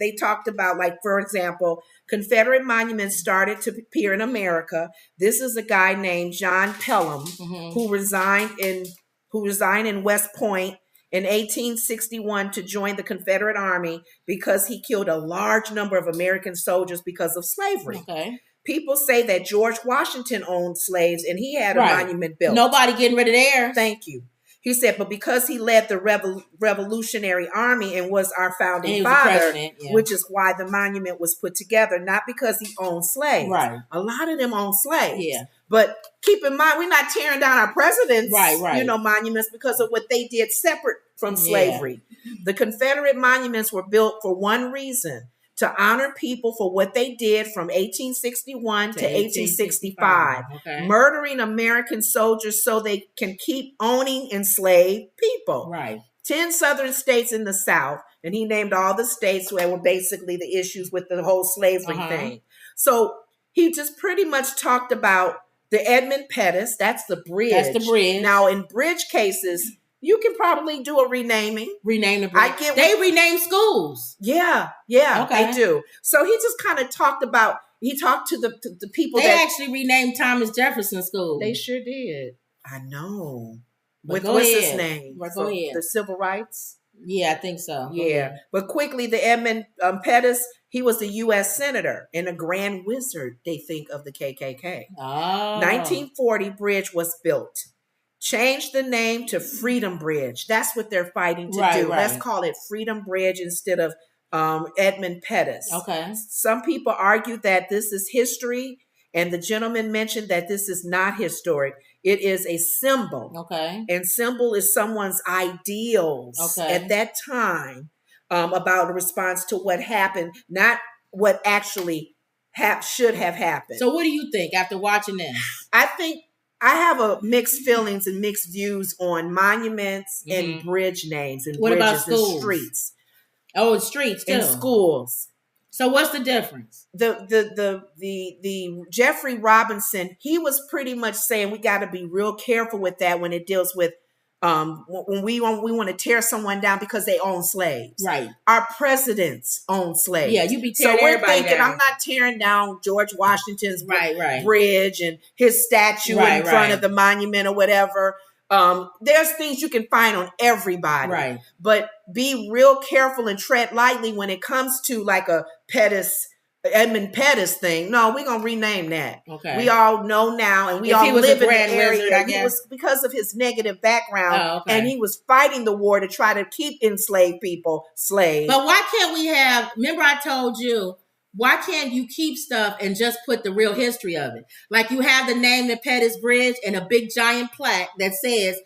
they talked about, like, for example, Confederate monuments started to appear in America. This is a guy named John Pelham who resigned in West Point in 1861 to join the Confederate Army because he killed a large number of American soldiers because of slavery. Okay. People say that George Washington owned slaves and he had a monument built. Nobody getting rid of theirs. Thank you. He said, but because he led the Revolutionary Army and was our founding father, which is why the monument was put together, not because he owned slaves. Right. A lot of them owned slaves. Yeah. But keep in mind, we're not tearing down our presidents' monuments because of what they did separate from slavery. The Confederate monuments were built for one reason: to honor people for what they did from 1861 to 1865, murdering American soldiers so they can keep owning enslaved people. Right. 10 southern states in the South, and he named all the states where were basically the issues with the whole slavery thing. So he just pretty much talked about the Edmund Pettus, that's the bridge. That's the bridge. Now, in bridge cases, you can probably do a renaming. Rename the bridge. They rename schools. Yeah, they do. So he just kind of talked about, he talked to the people they actually renamed Thomas Jefferson School. They sure did. I know. But what's his name? Go ahead. The civil rights? Yeah, I think so. Yeah. But quickly, the Edmund Pettus, he was the U.S. Senator and a grand wizard, they think, of the KKK. Oh. 1940 bridge was built. Changed the name to Freedom Bridge. That's what they're fighting to do. Right. Let's call it Freedom Bridge instead of Edmund Pettus. Okay. Some people argue that this is history, and the gentleman mentioned that this is not historic. It is a symbol. Okay. And symbol is someone's ideals at that time about a response to what happened, not what actually should have happened. So what do you think after watching this? I think I have a mixed feelings and mixed views on monuments and bridge names and what bridges about schools? And streets. Oh, and streets too. And schools. So what's the difference? The Jeffrey Robinson, he was pretty much saying we got to be real careful with that when it deals with when we want to tear someone down because they own slaves. Right. Our presidents own slaves. Yeah, you be tearing everybody thinking, down. I'm not tearing down George Washington's right. bridge and his statue in front of the monument or whatever. There's things you can find on everybody, Right. But be real careful and tread lightly when it comes to like a Edmund Pettis thing. No, we're gonna rename that. Okay. We all know now, and we If all he was live a in the grand area. wizard, I He guess. was because of his negative background, Oh, okay. and he was fighting the war to try to keep enslaved people slaves. But why can't we have? Remember, I told you. Why can't you keep stuff and just put the real history of it? Like you have the name the Pettis Bridge and a big giant plaque that says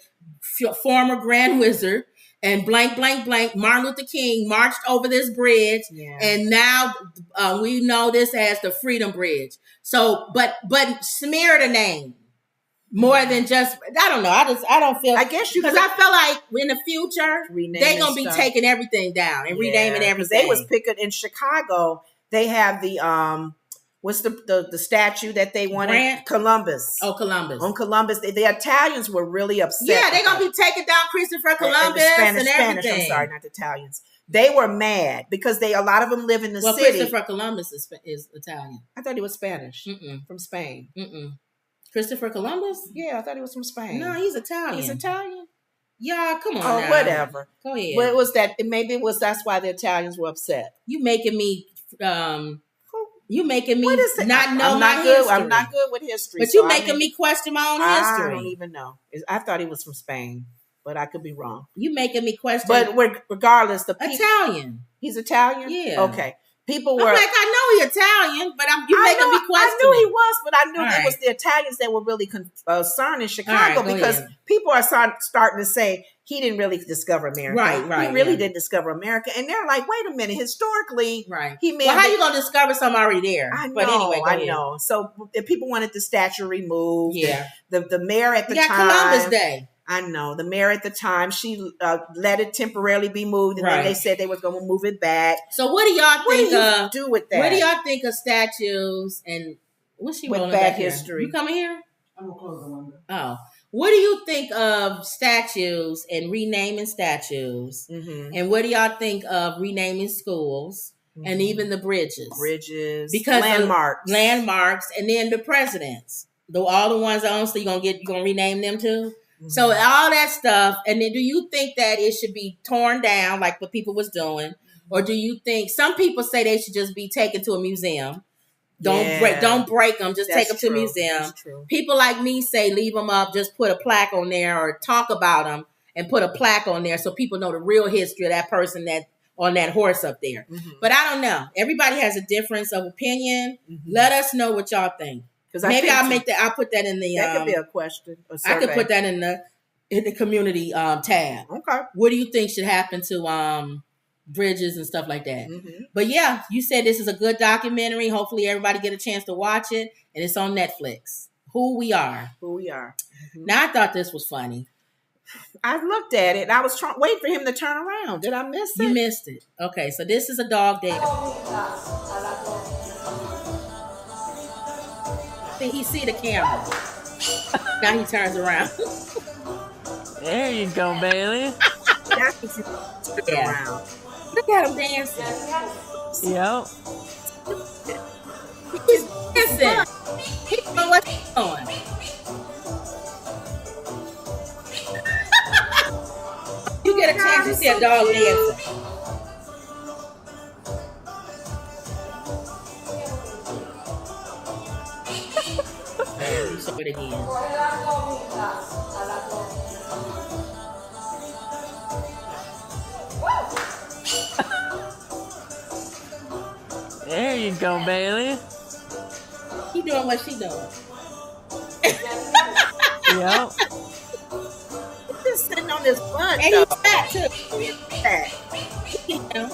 former Grand Wizard and blank, blank, blank. Martin Luther King marched over this bridge, and now we know this as the Freedom Bridge. So, but smear the name more than just. I don't know. I don't feel. I guess you because I feel like in the future renaming they're gonna be stuff. taking everything down and renaming everything. They was picking in Chicago. They have the what's the statue that they wanted? Grant? Columbus. Oh, Columbus. On Columbus. The Italians were really upset. Yeah, they're gonna be taking down Christopher Columbus and Spanish, everything. I'm sorry, not the Italians. They were mad because a lot of them live in the city. Christopher Columbus is Italian. I thought he was Spanish. From Spain. Christopher Columbus? Yeah, I thought he was from Spain. No, he's Italian. He's Italian? Yeah, come on. Oh, now. whatever. Go ahead. Well, it was that. Maybe it was. That's why the Italians were upset. You making me. You making me What is it? not know I'm my not good. history. I'm not good with history. But you making me question my own history. I don't even know. I thought he was from Spain, but I could be wrong. You making me question. But regardless, Italian. He's Italian. Yeah. Okay. People were I'm like, I know he Italian, but you making me question. I knew he was, but I knew All it was the Italians that were really concerned in Chicago go because ahead. people are starting to say he didn't really discover America. Right. He really didn't discover America, and they're like, wait a minute, historically, He may. Well, how you gonna discover something already there? I know. But anyway, go I ahead. know. So if people wanted the statue removed. Yeah. The mayor at the You got time. Columbus Day. I know. The mayor at the time, she let it temporarily be moved, and then they said they was going to move it back. So what do y'all think of? Do with that? What do y'all think of statues and what's she with rolling bad back here? history? You coming here? I'm gonna close the window. Oh, what do you think of statues and renaming statues? And what do y'all think of renaming schools and even the bridges? Because landmarks, and then the presidents, all the ones honestly you gonna rename them too. So all that stuff, and then do you think that it should be torn down like what people was doing, or do you think some people say they should just be taken to a museum? Don't break them, just take them to a museum. People like me say leave them up, just put a plaque on there, or talk about them and put a plaque on there so people know the real history of that person that on that horse up there. But I don't know. Everybody has a difference of opinion. Let us know what y'all think. Maybe I'll put that in the. That could be a question. I could put that in the community tab. Okay. What do you think should happen to bridges and stuff like that? But yeah, you said this is a good documentary. Hopefully, everybody get a chance to watch it, and it's on Netflix. Who We Are. Now I thought this was funny. I looked at it and I was waiting for him to turn around. Did I miss it? You missed it. Okay, so this is a dog date. He see the camera. Now he turns around. There you go, Bailey. Yeah. Look at him dancing. Yep. He's dancing. He don't know what he's doing. You get a chance to see a dog dancing. Show it again. There you go, Bailey. He doing what she doing. Yep. He's just sitting on this butt. And he's fat too. He's fat. You know.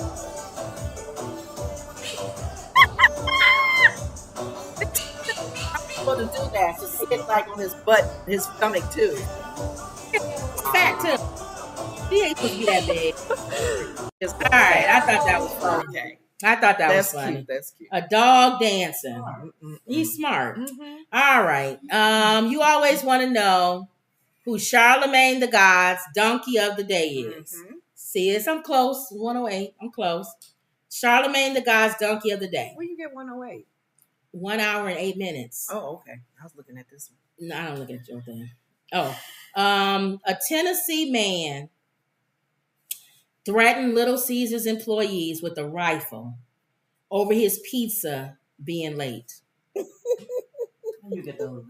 To do that, to sit like on his butt, his stomach too. Fat too. He ain't supposed to be that big. All right, I thought that was funny. Okay. I thought that That's was funny. cute. That's cute. A dog dancing. He's smart. All right. You always want to know who Charlemagne the God's donkey of the day is. See this? I'm close. 108. I'm close. Charlemagne the God's donkey of the day. Where you get 108? 1 hour and 8 minutes. Oh, okay. I was looking at this one. No, I don't look at your thing. A Tennessee man threatened Little Caesars employees with a rifle over his pizza being late. You get those.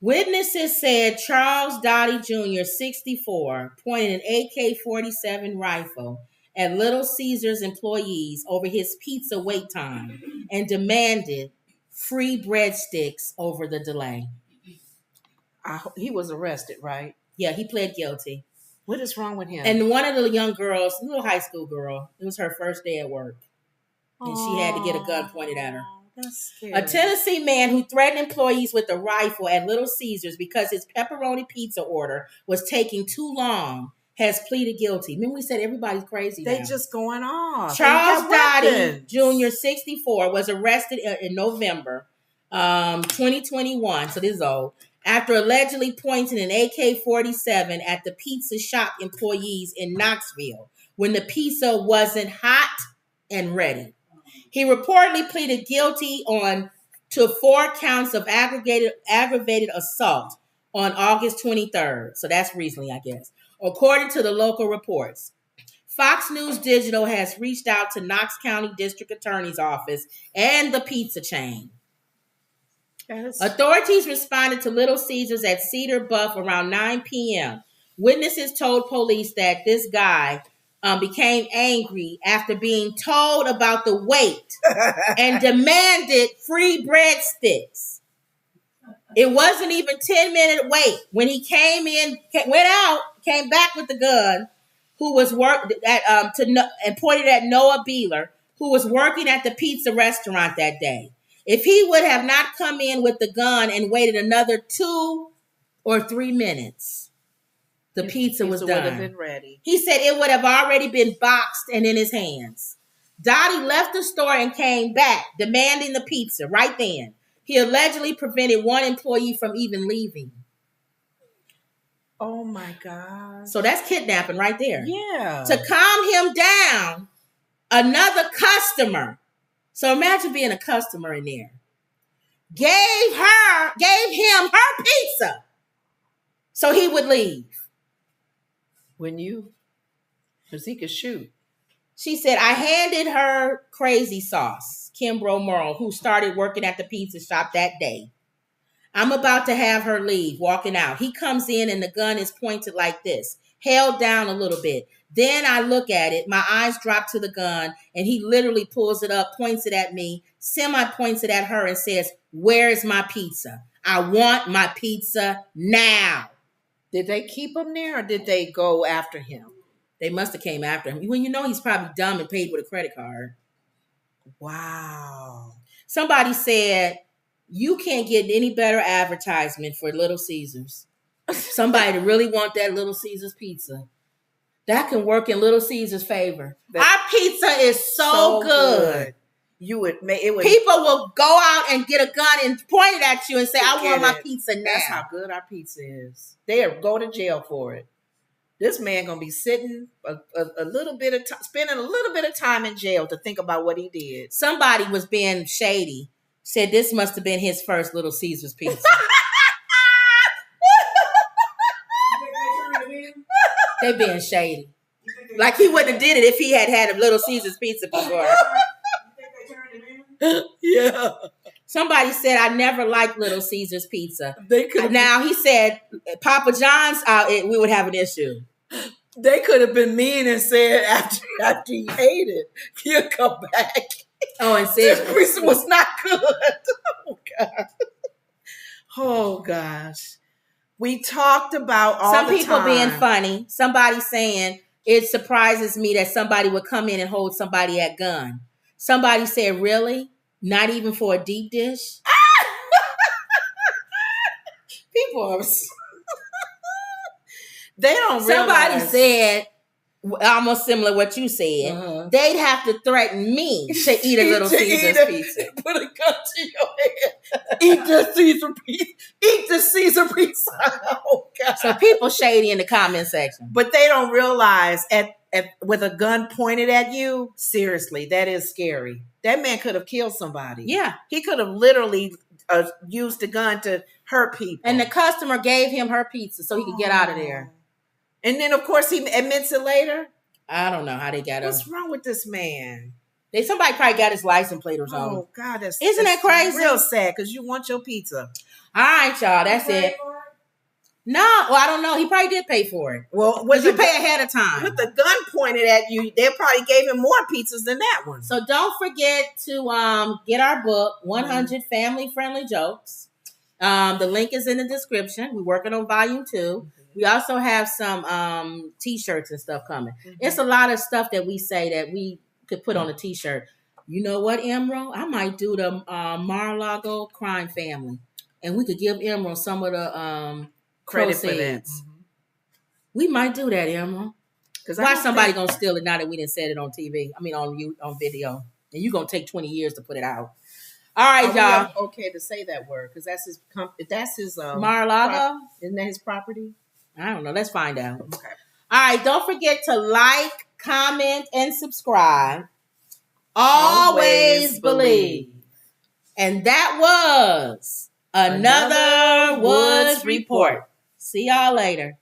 Witnesses said Charles Dottie Jr., 64, pointed an AK-47 rifle at Little Caesars employees over his pizza wait time and demanded free breadsticks over the delay. He was arrested, right? Yeah, he pled guilty. What is wrong with him? And one of the young girls, little high school girl, it was her first day at work. And she had to get a gun pointed at her. That's scary. A Tennessee man who threatened employees with a rifle at Little Caesars because his pepperoni pizza order was taking too long has pleaded guilty. Remember we said everybody's crazy They now. just going off. Charles Dottie Jr., 64, was arrested in November 2021, so this is old, after allegedly pointing an AK-47 at the pizza shop employees in Knoxville when the pizza wasn't hot and ready. He reportedly pleaded guilty to 4 counts of aggravated assault on August 23rd. So that's recently, I guess, according to the local reports. Fox News Digital has reached out to Knox County District Attorney's Office and the pizza chain. Authorities responded to Little Caesars at Cedar Bluff around 9 p.m. Witnesses told police that this guy became angry after being told about the wait and demanded free breadsticks. It wasn't even 10-minute wait. When he came in, went out, came back with the gun, who was and pointed at Noah Beeler, who was working at the pizza restaurant that day. If he would have not come in with the gun and waited another 2 or 3 minutes, the pizza was done. Would have been ready. He said it would have already been boxed and in his hands. Dottie left the store and came back, demanding the pizza right then. He allegedly prevented one employee from even leaving. Oh my God. So that's kidnapping right there. Yeah. To calm him down, another customer. So imagine being a customer in there. Gave him her pizza so he would leave. Because he could shoot. She said, I handed her Crazy Sauce, Kimbrough Merle, who started working at the pizza shop that day. I'm about to have her leave, walking out. He comes in and the gun is pointed like this, held down a little bit. Then I look at it, my eyes drop to the gun, and he literally pulls it up, points it at me, semi-points it at her and says, where is my pizza? I want my pizza now. Did they keep him there or did they go after him? They must have came after him. Well, you know he's probably dumb and paid with a credit card. Wow. Somebody said, you can't get any better advertisement for Little Caesars. Somebody that really want that Little Caesars pizza. That can work in Little Caesars' favor. Our pizza is so good. People will go out and get a gun and point it at you and say, I want my pizza now. That's how good our pizza is. They'll go to jail for it. This man gonna be sitting a little bit of time, spending a little bit of time in jail to think about what he did. Somebody was being shady. Said this must have been his first Little Caesars pizza. They being shady. Like he wouldn't have did it if he had a Little Caesars pizza before. Yeah. Somebody said, I never liked Little Caesars pizza. Now he said, Papa John's, we would have an issue. They could have been mean and said after he ate it, he'll come back. Oh, and said this pizza was not good. Oh God. Oh gosh. We talked about all some the people time. being funny. Somebody saying it surprises me that somebody would come in and hold somebody at gun. Somebody said, really? Not even for a deep dish? People are... They don't realize. Somebody said, almost similar to what you said, they'd have to threaten me to eat a Little Caesars pizza. Put a gun to your head. Eat the Caesar pizza. Eat the Caesar pizza. Oh, God. So people shady in the comment section. But they don't realize with a gun pointed at you, seriously, that is scary. That man could have killed somebody. Yeah. He could have literally used the gun to hurt people. And the customer gave him her pizza so he could get out of there. And then, of course, he admits it later. I don't know how they got him. What's wrong with this man? Somebody probably got his license plate or something. Oh, God. Isn't that crazy? Real sad because you want your pizza. All right, y'all. That's it. No, well, I don't know. He probably did pay for it. Well, you pay ahead of time. With the gun pointed at you, they probably gave him more pizzas than that one. So don't forget to get our book, 100 Family Friendly Jokes. The link is in the description. We're working on volume 2. We also have some T-shirts and stuff coming. It's a lot of stuff that we say that we could put on a T-shirt. You know what, Emerald? I might do the Mar-a-Lago crime family. And we could give Emerald some of the credit proceeds. for that. We might do that, Emerald. Because why somebody gonna steal it now that we didn't say it on TV? I mean, on video, and you gonna take 20 years to put it out. All right, y'all. Okay to say that word because that's his. That's his. Mar-a-Lago. Isn't that his property? I don't know. Let's find out. Okay. All right. Don't forget to like, comment, and subscribe. Always believe. And that was another Woods Report. See y'all later.